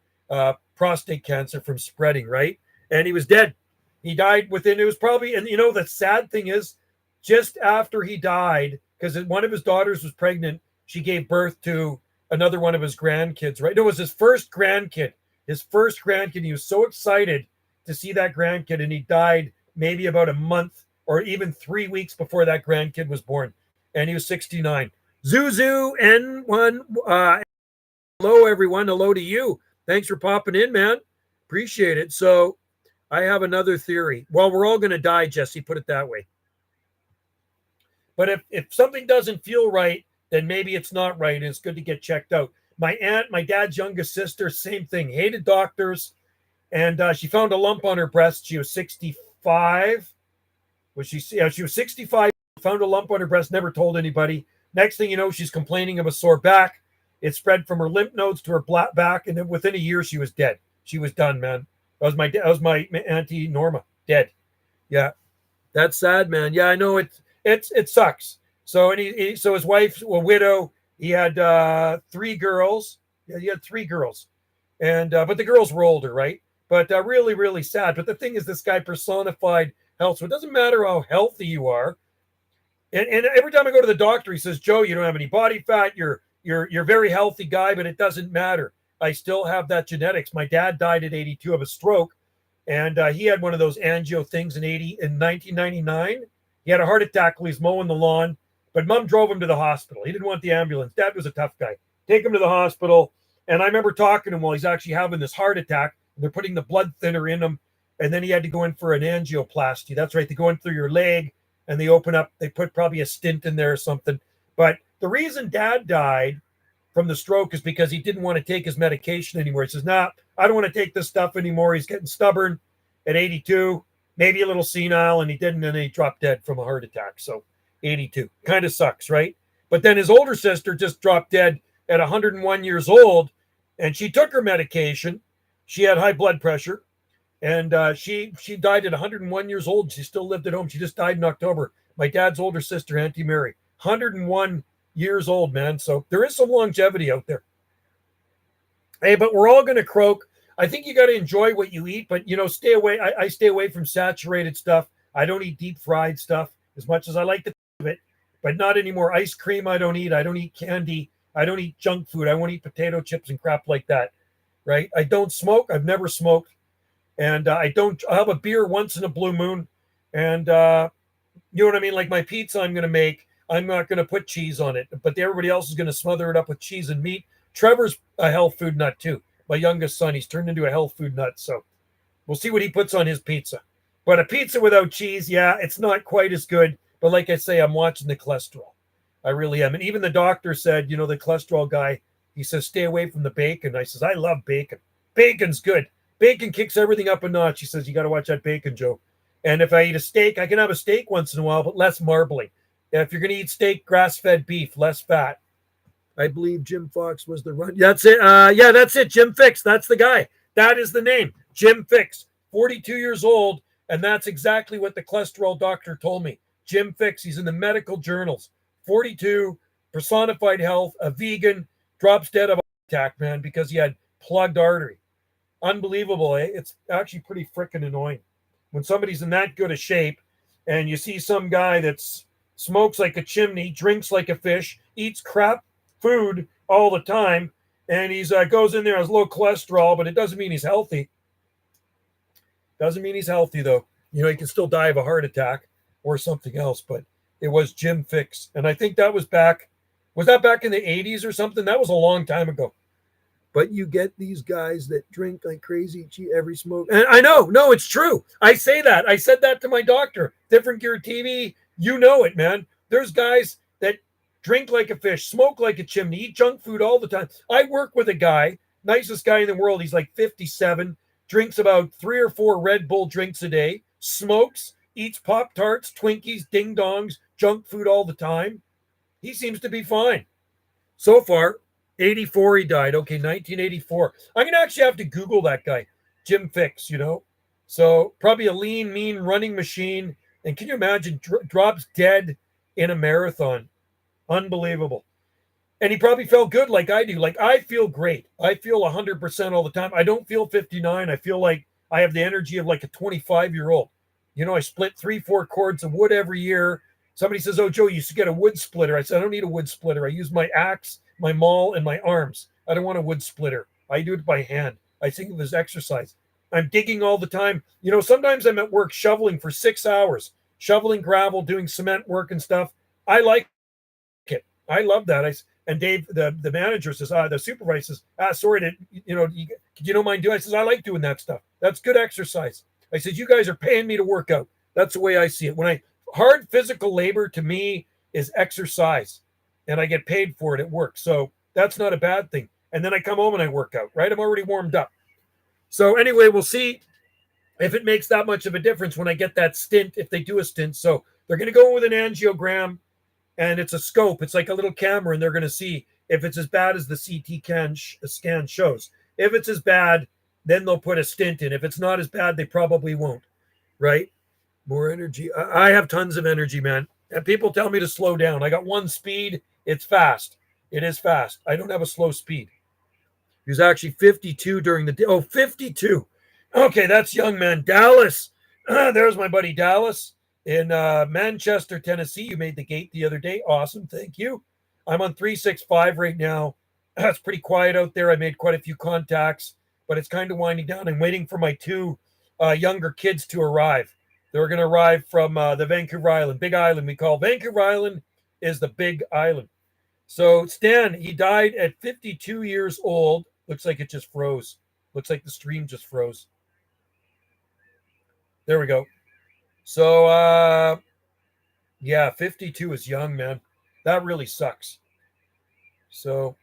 prostate cancer from spreading, right? And he was dead. He died within, it was probably, and the sad thing is, just after he died, because one of his daughters was pregnant, she gave birth to another one of his grandkids, right? It was his first grandkid. He was so excited to see that grandkid, and he died maybe about a month or even 3 weeks before that grandkid was born. And he was 69. Zuzu N1. Hello, everyone. Hello to you. Thanks for popping in, man. Appreciate it. So I have another theory. Well, we're all going to die, Jesse, put it that way. But if something doesn't feel right, then maybe it's not right, and it's good to get checked out. My aunt, my dad's youngest sister, same thing. Hated doctors, and she found a lump on her breast. She was 65. She was 65, found a lump on her breast, never told anybody. Next thing you know, she's complaining of a sore back. It spread from her lymph nodes to her back, and then within a year, she was dead. She was done, man. That was my auntie Norma, dead. Yeah, that's sad, man. Yeah, I know it sucks. So so his wife's a widow. He had 3 girls. Yeah, he had 3 girls, and but the girls were older, right? But really, really sad. But the thing is, this guy personified health. So it doesn't matter how healthy you are. And every time I go to the doctor, he says, Joe, you don't have any body fat. You're a very healthy guy, but it doesn't matter. I still have that genetics. My dad died at 82 of a stroke, and he had one of those angio things in 1999. He had a heart attack while he's mowing the lawn, but mom drove him to the hospital. He didn't want the ambulance. Dad was a tough guy. Take him to the hospital. And I remember talking to him while he's actually having this heart attack, and they're putting the blood thinner in him. And then he had to go in for an angioplasty. That's right. They go in through your leg, and they open up. They put probably a stint in there or something. But the reason Dad died from the stroke is because he didn't want to take his medication anymore. He says, nah, I don't want to take this stuff anymore. He's getting stubborn at 82, maybe a little senile, and he didn't, and he dropped dead from a heart attack. So 82 kind of sucks, right? But then his older sister just dropped dead at 101 years old, and she took her medication. She had high blood pressure, and she died at 101 years old. She still lived at home. She just died in October. My dad's older sister, Auntie Mary, 101 years old, man. So there is some longevity out there. Hey, but we're all going to croak. I think you got to enjoy what you eat, but, stay away. I stay away from saturated stuff. I don't eat deep fried stuff as much as I like to do it. but not anymore. Ice cream, I don't eat. I don't eat candy. I don't eat junk food. I won't eat potato chips and crap like that. Right? I don't smoke. I've never smoked. And I'll have a beer once in a blue moon. And you know what I mean? Like my pizza I'm going to make, I'm not going to put cheese on it, but everybody else is going to smother it up with cheese and meat. Trevor's a health food nut too. My youngest son, he's turned into a health food nut. So we'll see what he puts on his pizza. But a pizza without cheese, yeah, it's not quite as good. But like I say, I'm watching the cholesterol. I really am. And even the doctor said, you know, the cholesterol guy, he says, stay away from the bacon. I says, I love bacon. Bacon's good. Bacon kicks everything up a notch. He says, you got to watch that bacon, Joe. And if I eat a steak, I can have a steak once in a while, but less marbling. If you're going to eat steak, grass-fed beef, less fat. I believe Jim Fox was the run. That's it. Yeah, that's it. Jim Fix. That's the guy. That is the name. Jim Fix. 42 years old, and that's exactly what the cholesterol doctor told me. Jim Fix. He's in the medical journals. 42, personified health, a vegan, drops dead of a heart attack, man, because he had plugged artery. Unbelievable, eh? It's actually pretty freaking annoying when somebody's in that good a shape and you see some guy that's smokes like a chimney, drinks like a fish, eats crap food all the time, and he's goes in there as low cholesterol, but it doesn't mean he's healthy. Doesn't mean he's healthy though. You know, he can still die of a heart attack or something else, but it was Jim Fix. And I think that was back in the 80s or something? That was a long time ago. But you get these guys that drink like crazy every smoke. And I know, no, it's true. I say that. I said that to my doctor. Different Gear TV, you know it, man. There's guys that drink like a fish, smoke like a chimney, eat junk food all the time. I work with a guy, nicest guy in the world. He's like 57, drinks about 3 or 4 Red Bull drinks a day, smokes, eats Pop-Tarts, Twinkies, Ding Dongs, junk food all the time. He seems to be fine. So far, 84 he died. Okay, 1984. I'm going to actually have to Google that guy, Jim Fix, you know. So probably a lean, mean running machine. And can you imagine, drops dead in a marathon. Unbelievable. And he probably felt good like I do. Like I feel great. I feel 100% all the time. I don't feel 59. I feel like I have the energy of like a 25-year-old. You know, I split 3-4 cords of wood every year. Somebody says, oh, Joe, you used to get a wood splitter. I said, I don't need a wood splitter. I use my axe, my maul, and my arms. I don't want a wood splitter. I do it by hand. I think of it as exercise. I'm digging all the time. You know, sometimes I'm at work shoveling for 6 hours, shoveling gravel, doing cement work and stuff. I like it. I love that. And Dave, the manager says, the supervisor says, sorry to, you don't mind doing? I says, I like doing that stuff. That's good exercise. I said, you guys are paying me to work out. That's the way I see it. Hard physical labor to me is exercise, and I get paid for it at work. So that's not a bad thing. And then I come home and I work out, right? I'm already warmed up. So anyway, we'll see if it makes that much of a difference when I get that stint, if they do a stint. So they're going to go with an angiogram, and it's a scope. It's like a little camera, and they're going to see if it's as bad as the CT scan shows. If it's as bad, then they'll put a stint in. If it's not as bad, they probably won't, right? More energy. I have tons of energy, man. And people tell me to slow down. I got one speed. It's fast. It is fast. I don't have a slow speed. He was actually 52 during the day. Oh, 52. Okay, that's young, man. Dallas. There's my buddy Dallas in Manchester, Tennessee. You made the gate the other day. Awesome. Thank you. I'm on 365 right now. It's pretty quiet out there. I made quite a few contacts, but it's kind of winding down. I'm waiting for my 2 younger kids to arrive. They're going to arrive from the Vancouver Island, Big Island. We call Vancouver Island is the Big Island. So Stan, he died at 52 years old. Looks like it just froze. Looks like the stream just froze. There we go. So, yeah, 52 is young, man. That really sucks. So,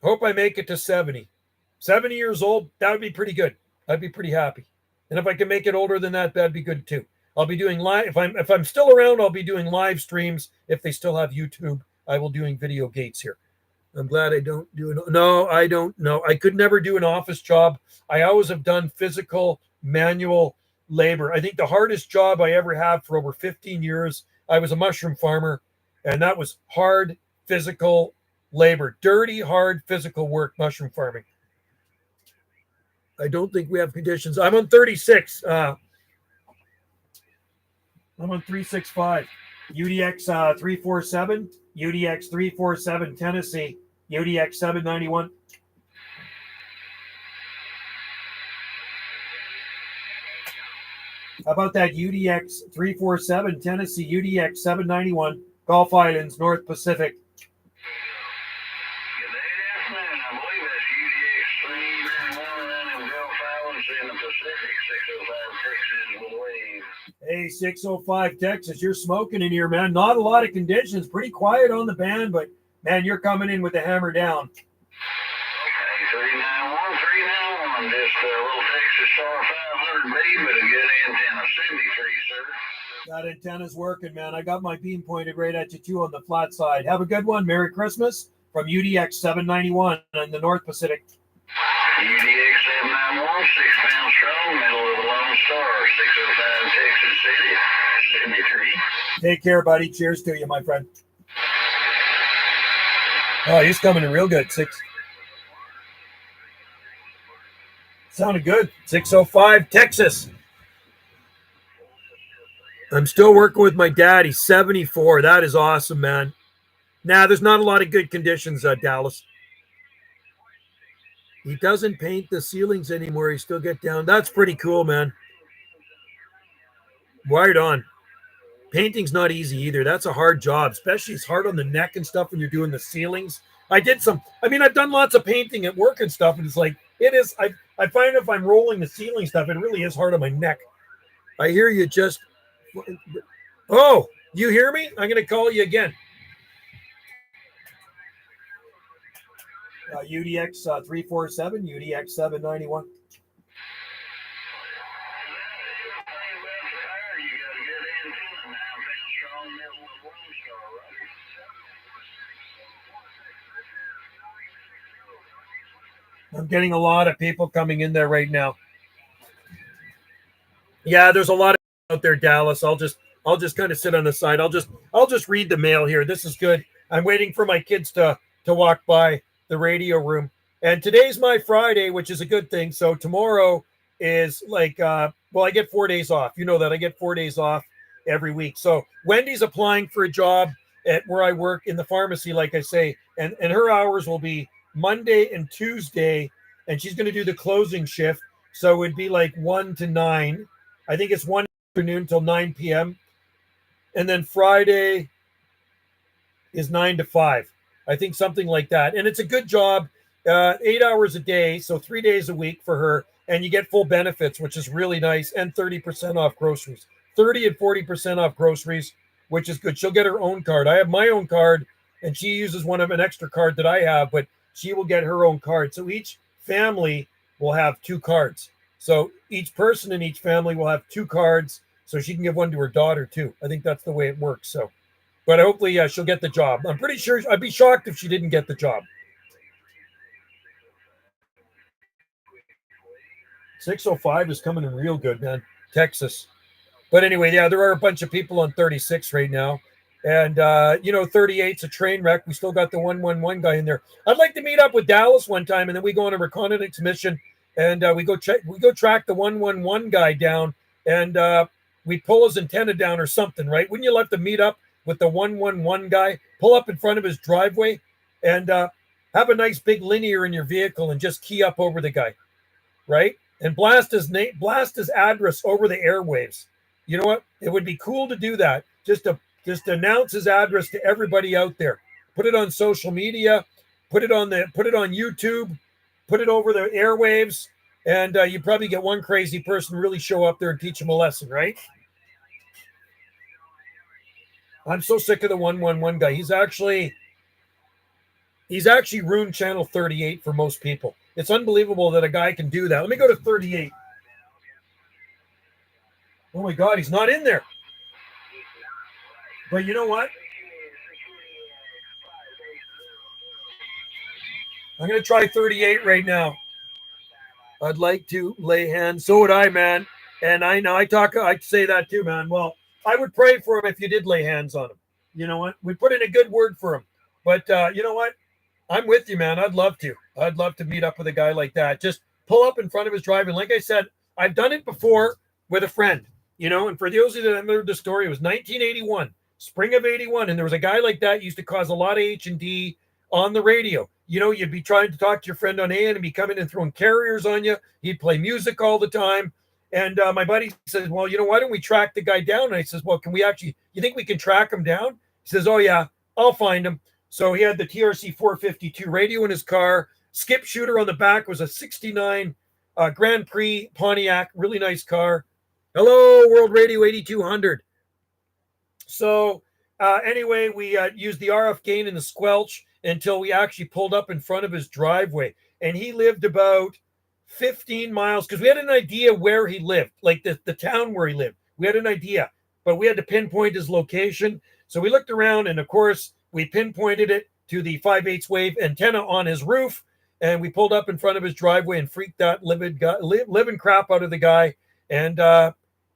hope I make it to 70. 70 years old, that would be pretty good. I'd be pretty happy. And if I can make it older than that, that'd be good too. I'll be doing live. If I'm still around, I'll be doing live streams. If they still have YouTube, I will doing video gates here. I'm glad I don't do it. No, I don't know. I could never do an office job. I always have done physical, manual labor. I think the hardest job I ever had for over 15 years, I was a mushroom farmer, and that was hard physical labor, dirty, hard physical work, mushroom farming. I don't think we have conditions. I'm on 36. I'm on 365. UDX 347, UDX 347 Tennessee, UDX 791. How about that UDX 347 Tennessee, UDX 791, Gulf Islands, North Pacific? Hey, 605 Texas, you're smoking in here, man. Not a lot of conditions. Pretty quiet on the band, but, man, you're coming in with the hammer down. Okay, 391, just a little Texas Star 500B, but a good antenna, 73, sir. That antenna's working, man. I got my beam pointed right at you, too, on the flat side. Have a good one. Merry Christmas from UDX 791 in the North Pacific. UDX 791, 6 pounds strong, middle of the Lone Star, 605 Texas City, 73. Take care, buddy. Cheers to you, my friend. Oh, he's coming in real good. Sounded good. 605 Texas. I'm still working with my dad. He's 74. That is awesome, man. Nah, there's not a lot of good conditions, Dallas. He doesn't paint the ceilings anymore. He still get down. That's pretty cool, man. Right on. Painting's not easy either. That's a hard job, especially it's hard on the neck and stuff when you're doing the ceilings. I've done lots of painting at work and stuff, and it's like, it is, I find if I'm rolling the ceiling stuff, it really is hard on my neck. I hear you just, oh, you hear me? I'm going to call you again. UDX 347, UDX 791. I'm getting a lot of people coming in there right now. Yeah, there's a lot of out there, Dallas. I'll just kind of sit on the side. I'll just read the mail here. This is good. I'm waiting for my kids to walk by the radio room. And today's my Friday, which is a good thing. So tomorrow is like, I get 4 days off. You know that I get 4 days off every week. So Wendy's applying for a job at where I work in the pharmacy, like I say, and her hours will be Monday and Tuesday, and she's going to do the closing shift. So it'd be like 1 to 9. I think it's 1 afternoon till 9 p.m. And then Friday is 9 to 5. I think something like that. And it's a good job, 8 hours a day, so 3 days a week for her. And you get full benefits, which is really nice, and 30% off groceries. 30 and 40% off groceries, which is good. She'll get her own card. I have my own card, and she uses an extra card that I have, but she will get her own card. So each family will have 2 cards. So each person in each family will have 2 cards, so she can give one to her daughter too. I think that's the way it works. So, but hopefully she'll get the job. I'm pretty sure I'd be shocked if she didn't get the job. 605 is coming in real good, man. Texas. But anyway, yeah, there are a bunch of people on 36 right now. And, 38's a train wreck. We still got the 111 guy in there. I'd like to meet up with Dallas one time, and then we go on a reconnaissance mission, and we go track the 111 guy down, and we pull his antenna down or something, right? Wouldn't you like to meet up with the 111 guy, pull up in front of his driveway, and have a nice big linear in your vehicle and just key up over the guy, right? And blast his address over the airwaves. You know what? It would be cool to do that. Just announce his address to everybody out there. Put it on social media. Put it on YouTube. Put it over the airwaves, and you probably get one crazy person to really show up there and teach him a lesson, right? I'm so sick of the 111 guy. He's actually ruined Channel 38 for most people. It's unbelievable that a guy can do that. Let me go to 38. Oh my God, he's not in there. But you know what? I'm going to try 38 right now. I'd like to lay hands. So would I, man. And I know I say that too, man. Well, I would pray for him if you did lay hands on him. You know what? We put in a good word for him. But you know what? I'm with you, man. I'd love to meet up with a guy like that. Just pull up in front of his drive. And like I said, I've done it before with a friend, and for those of you that remember the story, it was 1981. spring of 81. And there was a guy like that used to cause a lot of H&D on the radio. You know, you'd be trying to talk to your friend on AM and be coming and throwing carriers on you. He'd play music all the time. And my buddy says, well, you know, why don't we track the guy down? And I says, well, can we actually, you think we can track him down? He says, oh, yeah, I'll find him. So he had the TRC 452 radio in his car. Skip shooter on the back was a 69 Grand Prix Pontiac, really nice car. Hello, World Radio 8200. So anyway, we used the RF gain and the squelch until we actually pulled up in front of his driveway. And he lived about 15 miles because we had an idea where he lived, like the town where he lived. We had an idea, but we had to pinpoint his location. So we looked around, and of course, we pinpointed it to the 5/8 wave antenna on his roof. And we pulled up in front of his driveway and freaked that living crap out of the guy. And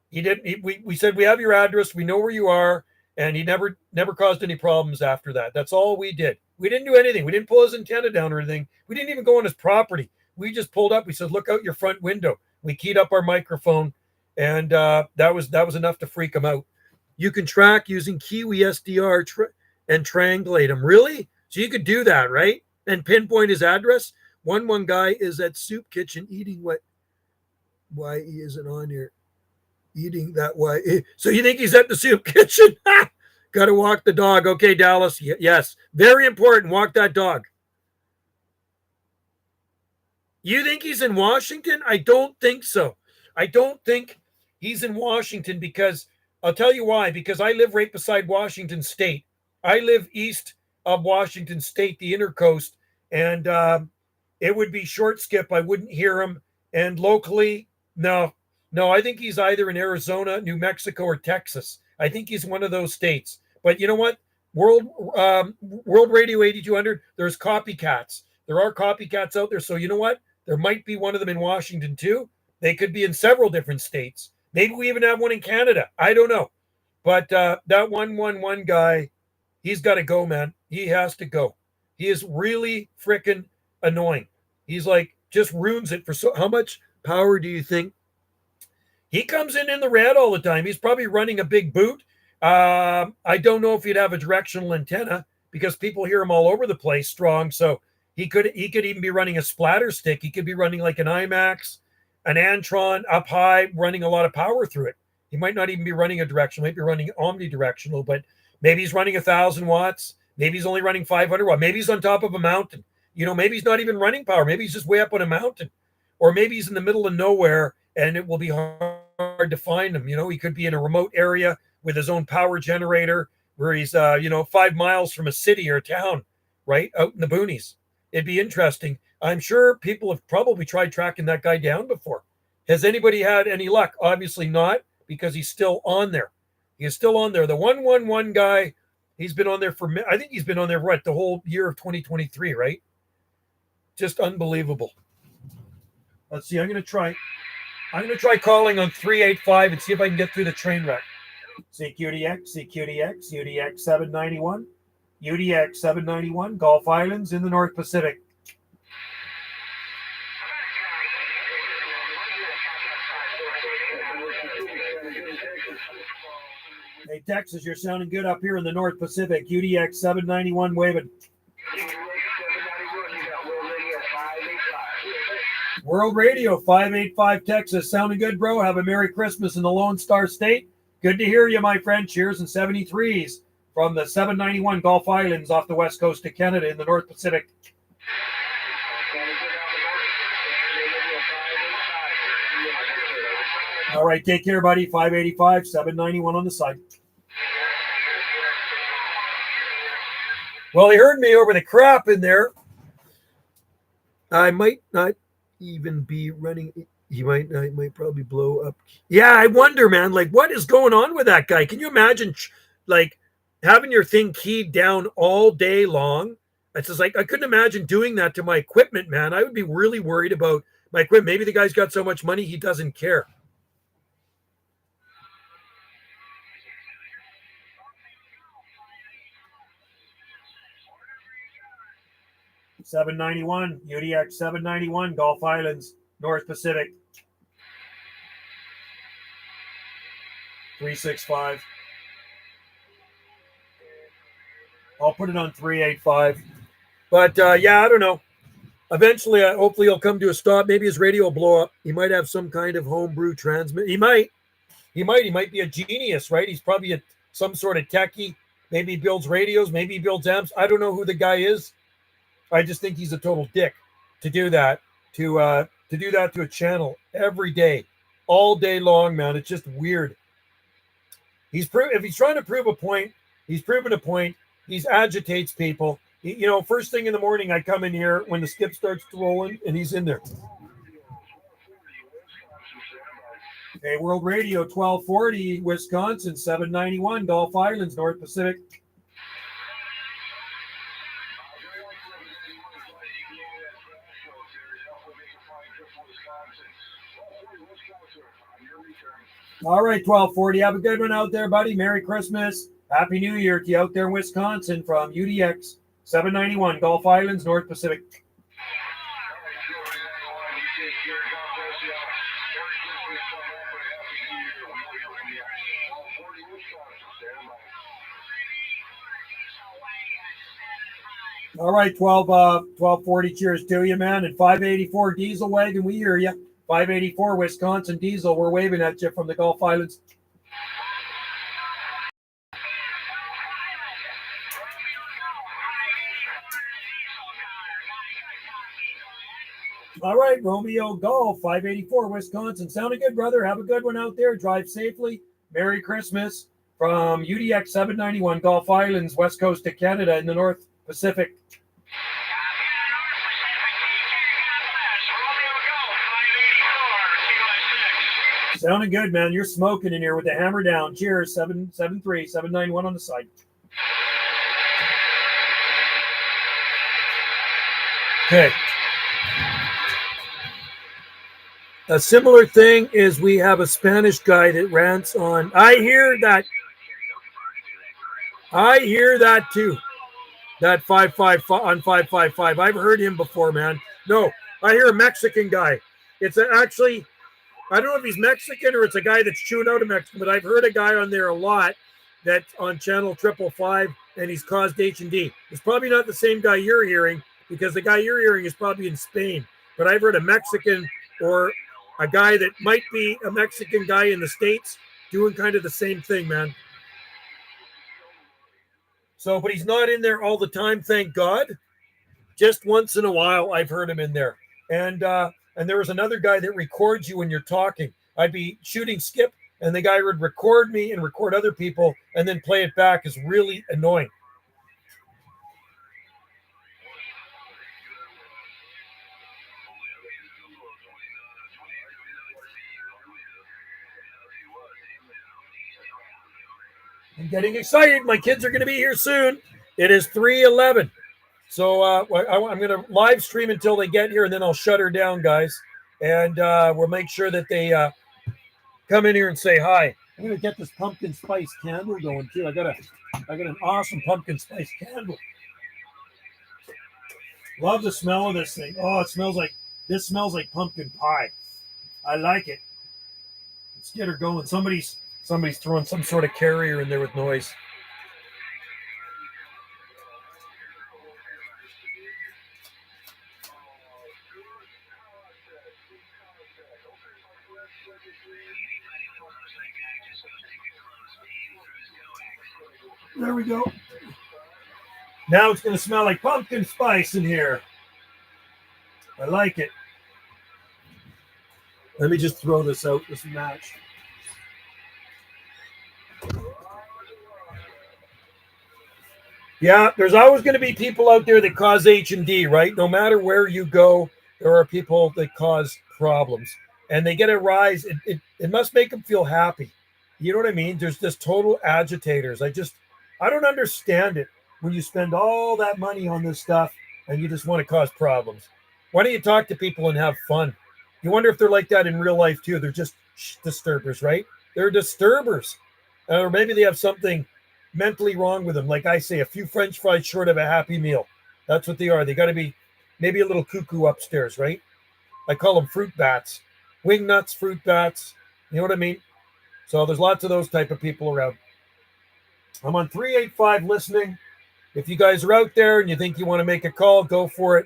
he didn't. We said, we have your address. We know where you are. And he never caused any problems after that. That's all we did. We didn't do anything. We didn't pull his antenna down or anything. We didn't even go on his property. We just pulled up. We said, look out your front window. We keyed up our microphone, and that was enough to freak him out. You can track using Kiwi SDR and triangulate him. Really? So you could do that, right? And pinpoint his address. One guy is at Soup Kitchen eating what? Why he isn't on here? Eating that way. So you think he's at the Soup Kitchen? Got to walk the dog. Okay, Dallas. Yes. Very important. Walk that dog. You think he's in Washington? I don't think so. I don't think he's in Washington because I'll tell you why. Because I live right beside Washington State. I live east of Washington State, the intercoast, and it would be short skip. I wouldn't hear him. And locally, no, I think he's either in Arizona, New Mexico, or Texas. I think he's one of those states. But you know what? World Radio 8200, there's copycats. There are copycats out there. So you know what? There might be one of them in Washington too. They could be in several different states. Maybe we even have one in Canada. I don't know. But that 111 guy, he's got to go, man. He has to go. He is really freaking annoying. He's like, just ruins it for so. How much power do you think? He comes in the red all the time. He's probably running a big boot. I don't know if he'd have a directional antenna because people hear him all over the place strong. So he could even be running a splatter stick. He could be running like an IMAX, an Antron up high, running a lot of power through it. He might not even be running a directional. He might be running omnidirectional, but maybe he's running 1,000 watts. Maybe he's only running 500 watts. Maybe he's on top of a mountain. You know, maybe he's not even running power. Maybe he's just way up on a mountain. Or maybe he's in the middle of nowhere and it will be hard to find him. You know, he could be in a remote area with his own power generator where he's, 5 miles from a city or a town, right? Out in the boonies. It'd be interesting. I'm sure people have probably tried tracking that guy down before. Has anybody had any luck? Obviously not, because he's still on there. He is still on there. The 111 guy, he's been on there I think he's been on there, the whole year of 2023, right? Just unbelievable. Let's see. I'm going to try calling on 385 and see if I can get through the train wreck. CQDX, UDX 791, UDX 791, Gulf Islands in the North Pacific. Hey, Texas, you're sounding good up here in the North Pacific. UDX 791 waving. World Radio 585 Texas. Sounding good, bro. Have a Merry Christmas in the Lone Star State. Good to hear you, my friend. Cheers and 73s from the 791 Gulf Islands off the west coast of Canada in the North Pacific. All right, take care, buddy. 585, 791 on the side. Well, he heard me over the crap in there. I might not even be running. He might probably blow up. Yeah, I wonder, man, like what is going on with that guy? Can you imagine like having your thing keyed down all day long? It's just like, I couldn't imagine doing that to my equipment, man. I would be really worried about my equipment. Maybe the guy's got so much money, he doesn't care. $791, UDX 791, Gulf Islands, North Pacific. 365. I'll put it on 385. But yeah, I don't know. Eventually, hopefully, he'll come to a stop. Maybe his radio will blow up. He might have some kind of homebrew transmit. He might. He might be a genius, right? He's probably some sort of techie. Maybe he builds radios. Maybe he builds amps. I don't know who the guy is. I just think he's a total dick to do that. To do that to a channel every day, all day long, man. It's just weird. If he's trying to prove a point, he's proven a point. He agitates people. First thing in the morning, I come in here when the skip starts rolling, and he's in there. Hey, World Radio 1240, Wisconsin, 791, Gulf Islands, North Pacific. All right, 1240. Have a good one out there, buddy. Merry Christmas. Happy New Year to you out there in Wisconsin from UDX 791, Gulf Islands, North Pacific. All right, 1240. Cheers to you, man. And 584 Diesel Wagon, we hear you. 584 Wisconsin Diesel, we're waving at you from the Gulf Islands. All right, Romeo Golf, 584 Wisconsin. Sounding good, brother. Have a good one out there. Drive safely. Merry Christmas from UDX 791 Gulf Islands, west coast of Canada in the North Pacific. Sounding good, man. You're smoking in here with the hammer down. Cheers. 773, 791 on the side. Okay. A similar thing is we have a Spanish guy that rants on. I hear that too. That 555 on 555. I've heard him before, man. No, I hear a Mexican guy. It's actually, I don't know if he's Mexican or it's a guy that's chewing out of Mexico, but I've heard a guy on there a lot that's on channel 555, and he's caused H&D. It's probably not the same guy you're hearing, because the guy you're hearing is probably in Spain. But I've heard a Mexican or a guy that might be a Mexican guy in the States doing kind of the same thing, man. So, but he's not in there all the time, thank God. Just once in a while, I've heard him in there. And there was another guy that records you when you're talking. I'd be shooting skip, and the guy would record me and record other people and then play it back. Is really annoying. I'm getting excited. My kids are going to be here soon. It is 3:11. So I'm going to live stream until they get here, and then I'll shut her down, guys. And we'll make sure that they come in here and say hi. I'm going to get this pumpkin spice candle going, too. I got an awesome pumpkin spice candle. Love the smell of this thing. Oh, this smells like pumpkin pie. I like it. Let's get her going. Somebody's throwing some sort of carrier in there with noise. There we go. Now it's going to smell like pumpkin spice in here. I like it. Let me just throw this out, this match. Yeah, there's always going to be people out there that cause H&D, right? No matter where you go, there are people that cause problems. And they get a rise. It must make them feel happy. You know what I mean? There's just total agitators. I don't understand it when you spend all that money on this stuff and you just want to cause problems. Why don't you talk to people and have fun? You wonder if they're like that in real life too. They're just disturbers, right? They're disturbers. Or maybe they have something mentally wrong with them. Like I say, a few French fries short of a Happy Meal. That's what they are. They got to be maybe a little cuckoo upstairs, right? I call them fruit bats. Wing nuts, fruit bats. You know what I mean? So there's lots of those type of people around. I'm on 385 listening. if you guys are out there and you think you want to make a call, go for it.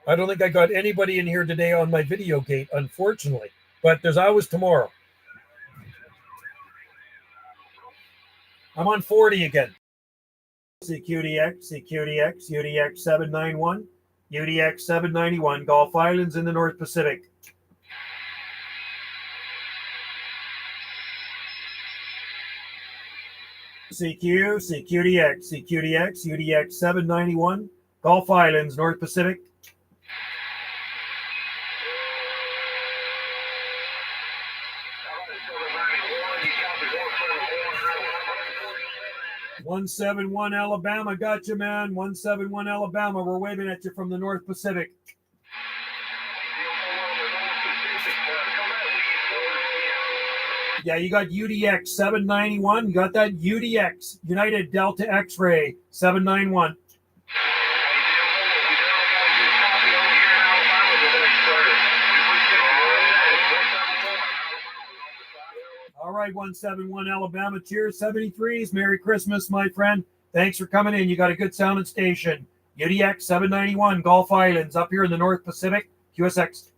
I don't think I got anybody in here today on my video gate, unfortunately, but there's always tomorrow. I'm on 40 again. CQDX, CQDX, UDX 791, UDX 791, Gulf Islands in the North Pacific. CQ, CQDX, CQDX, UDX 791, Gulf Islands, North Pacific. "171 Alabama, gotcha, man. 171 Alabama, we're waving at you from the North Pacific." Yeah, you got UDX 791. You got that UDX, United Delta X-Ray 791. All right, 171 Alabama. Cheers, 73s. Merry Christmas, my friend. Thanks for coming in. You got a good sounding station. UDX 791, Gulf Islands, up here in the North Pacific. QSX.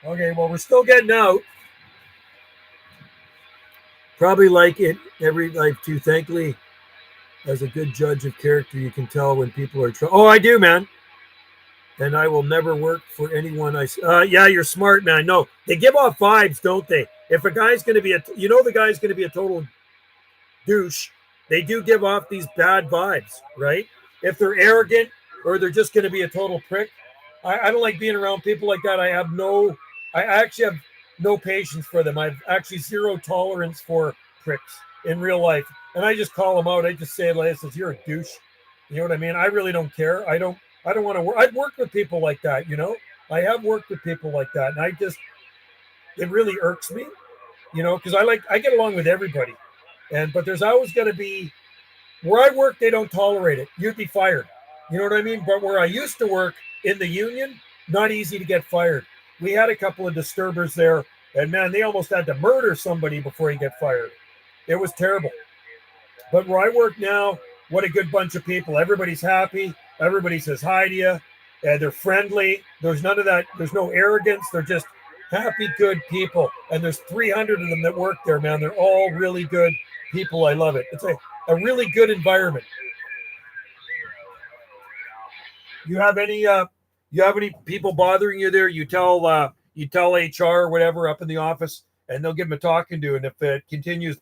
Okay, well, we're still getting out. Probably like it every life too. Thankfully, as a good judge of character, you can tell when people are oh, I do, man. And I will never work for anyone. Yeah, you're smart, man. No, they give off vibes, don't they? If a guy's going to be the guy's going to be a total douche. They do give off these bad vibes, right? If they're arrogant or they're just going to be a total prick. I don't like being around people like that. I actually have no patience for them. I've actually zero tolerance for pricks in real life. And I just call them out. I just say it like this, "You're a douche." You know what I mean? I really don't care. I don't want to work. I've worked with people like that, you know? I have worked with people like that. And it really irks me, you know, because I get along with everybody. But there's always going to be, where I work, they don't tolerate it. You'd be fired. You know what I mean? But where I used to work in the union, not easy to get fired. We had a couple of disturbers there, and man, they almost had to murder somebody before you get fired. It was terrible. But where I work now, what a good bunch of people. Everybody's happy. Everybody says hi to you. They're friendly. There's none of that. There's no arrogance. They're just happy, good people. And there's 300 of them that work there, man. They're all really good people. I love it. It's a really good environment. You have any people bothering you there? You tell HR or whatever up in the office, and they'll give them a talking to. And if it continues,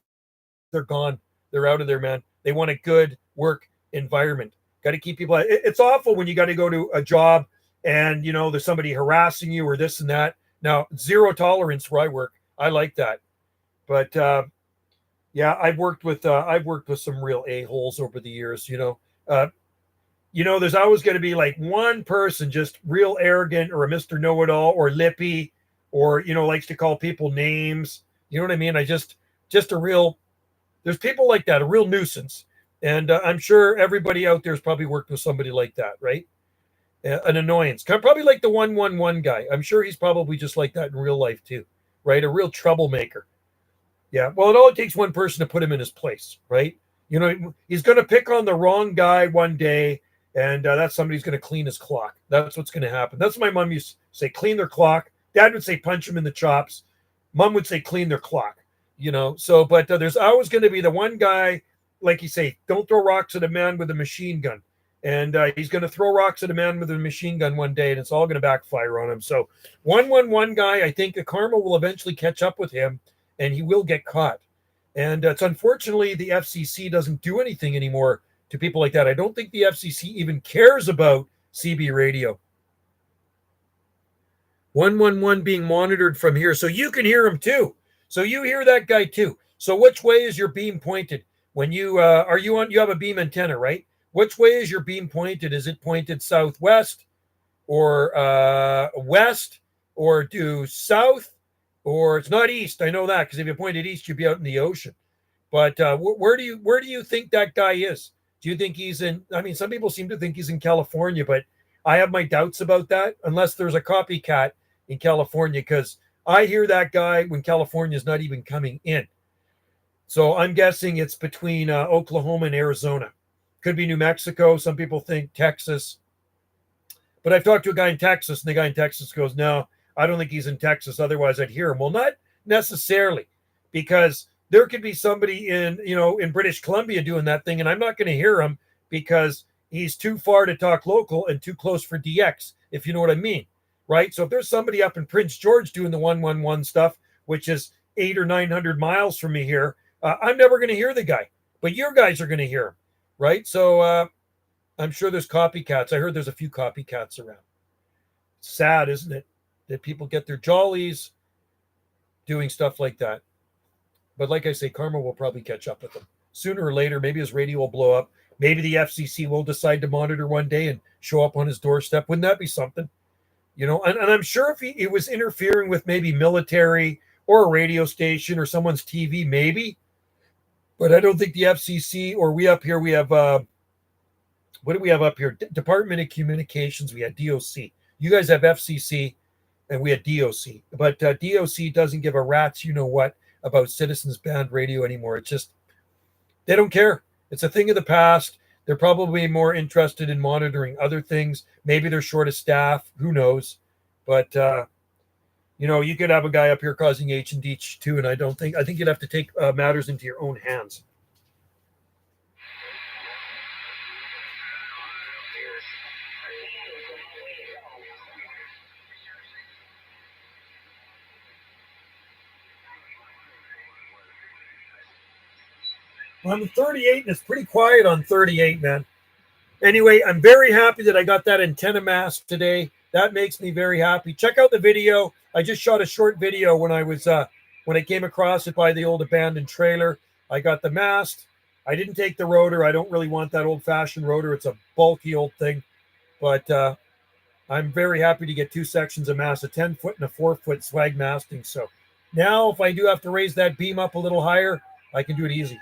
they're gone. They're out of there, man. They want a good work environment. Got to keep people. It's awful when you got to go to a job and there's somebody harassing you or this and that. Now, zero tolerance where I work. I like that, but yeah, I've worked with some real a-holes over the years. There's always going to be like one person just real arrogant or a Mr. Know-it-all or lippy or, likes to call people names. You know what I mean? There's people like that, a real nuisance. And I'm sure everybody out there has probably worked with somebody like that, right? An annoyance. Probably like the 111 guy. I'm sure he's probably just like that in real life too, right? A real troublemaker. Yeah. Well, it only takes one person to put him in his place, right? He's going to pick on the wrong guy one day. And that's somebody's going to clean his clock. That's what's going to happen. That's what my mom used to say, clean their clock. Dad would say, punch him in the chops. Mom would say, clean their clock. But there's always going to be the one guy, like you say, don't throw rocks at a man with a machine gun. And he's going to throw rocks at a man with a machine gun one day, and it's all going to backfire on him. So 111 guy, I think the karma will eventually catch up with him, and he will get caught. And it's unfortunately the FCC doesn't do anything anymore to people like that. I don't think the FCC even cares about CB radio. 111 being monitored from here. So you can hear him too. So you hear that guy too. So which way is your beam pointed? When you you have a beam antenna, right? Which way is your beam pointed? Is it pointed southwest or west or due south? Or it's not east. I know that because if you pointed east, you'd be out in the ocean. But where do you think that guy is? Do you think he's in? I mean, some people seem to think he's in California, but I have my doubts about that. Unless there's a copycat in California, because I hear that guy when California is not even coming in. So I'm guessing it's between Oklahoma and Arizona. Could be New Mexico. Some people think Texas. But I've talked to a guy in Texas, and the guy in Texas goes, no, I don't think he's in Texas. Otherwise, I'd hear him. Well, not necessarily, because there could be somebody in British Columbia doing that thing, and I'm not going to hear him because he's too far to talk local and too close for DX, if you know what I mean, right? So if there's somebody up in Prince George doing the 111 stuff, which is 800 or 900 miles from me here, I'm never going to hear the guy, but your guys are going to hear him, right? So I'm sure there's copycats. I heard there's a few copycats around. Sad, isn't it, that people get their jollies doing stuff like that? But like I say, karma will probably catch up with them sooner or later. Maybe his radio will blow up. Maybe the FCC will decide to monitor one day and show up on his doorstep. Wouldn't that be something? And I'm sure if he was interfering with maybe military or a radio station or someone's TV, maybe. But I don't think the FCC or we up here, we have, what do we have up here? Department of Communications. We had DOC. You guys have FCC and we had DOC. But DOC doesn't give a rat's you-know-what about Citizens Band Radio anymore. It's just, they don't care. It's a thing of the past. They're probably more interested in monitoring other things. Maybe they're short of staff. Who knows? But, you could have a guy up here causing H&D too, and I think you'd have to take matters into your own hands. I'm 38, and it's pretty quiet on 38, man. Anyway, I'm very happy that I got that antenna mast today. That makes me very happy. Check out the video. I just shot a short video when I came across it by the old abandoned trailer. I got the mast. I didn't take the rotor. I don't really want that old-fashioned rotor. It's a bulky old thing. But I'm very happy to get two sections of mast, a 10-foot and a 4-foot swag masting. So now if I do have to raise that beam up a little higher, I can do it easy.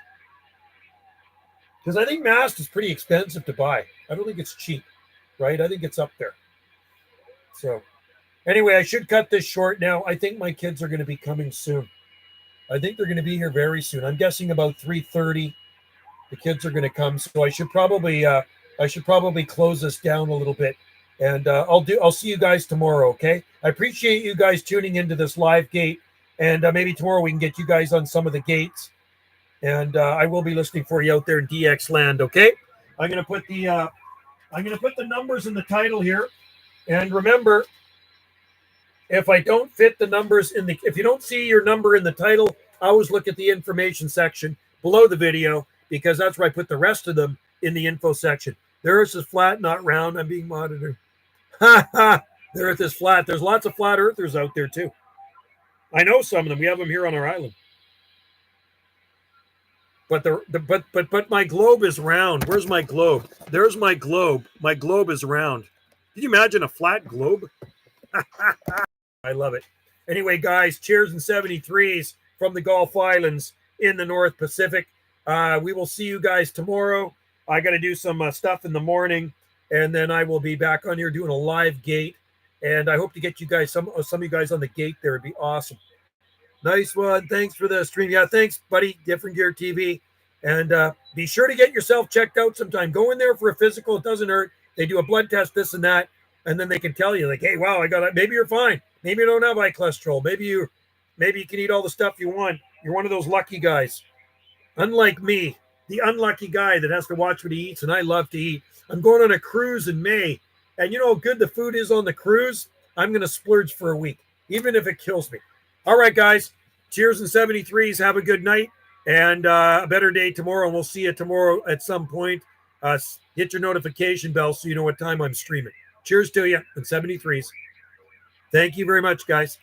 Because I think mast is pretty expensive to buy. I don't think it's cheap, right? I think it's up there. So anyway, I should cut this short now. I think my kids are going to be coming soon. I think they're going to be here very soon. I'm guessing about 3:30. The kids are going to come, so I should probably close this down a little bit, and I'll see you guys tomorrow. Okay? I appreciate you guys tuning into this live gate, and maybe tomorrow we can get you guys on some of the gates. And I will be listening for you out there in DX land. Okay, I'm gonna put the numbers in the title here, and remember, if I don't fit the numbers if you don't see your number in the title, always look at the information section below the video, because that's where I put the rest of them in the info section. The Earth is flat, not round. I'm being monitored. Ha ha! The Earth is flat. There's lots of flat earthers out there too. I know some of them. We have them here on our island. But but my globe is round. Where's my globe? There's my globe. My globe is round. Can you imagine a flat globe? I love it. Anyway, guys, cheers and 73s from the Gulf Islands in the North Pacific. We will see you guys tomorrow. I got to do some stuff in the morning, and then I will be back on here doing a live gate. And I hope to get you guys, some of you guys on the gate there. It'd be awesome. Nice one. Thanks for the stream. Yeah, thanks, buddy. Different Gear TV. And be sure to get yourself checked out sometime. Go in there for a physical. It doesn't hurt. They do a blood test, this and that. And then they can tell you, like, hey, wow, I got it. Maybe you're fine. Maybe you don't have high cholesterol. Maybe you can eat all the stuff you want. You're one of those lucky guys. Unlike me, the unlucky guy that has to watch what he eats, and I love to eat. I'm going on a cruise in May. And you know how good the food is on the cruise? I'm going to splurge for a week, even if it kills me. All right, guys. Cheers and 73s. Have a good night and a better day tomorrow. And we'll see you tomorrow at some point. Hit your notification bell so you know what time I'm streaming. Cheers to you and 73s. Thank you very much, guys.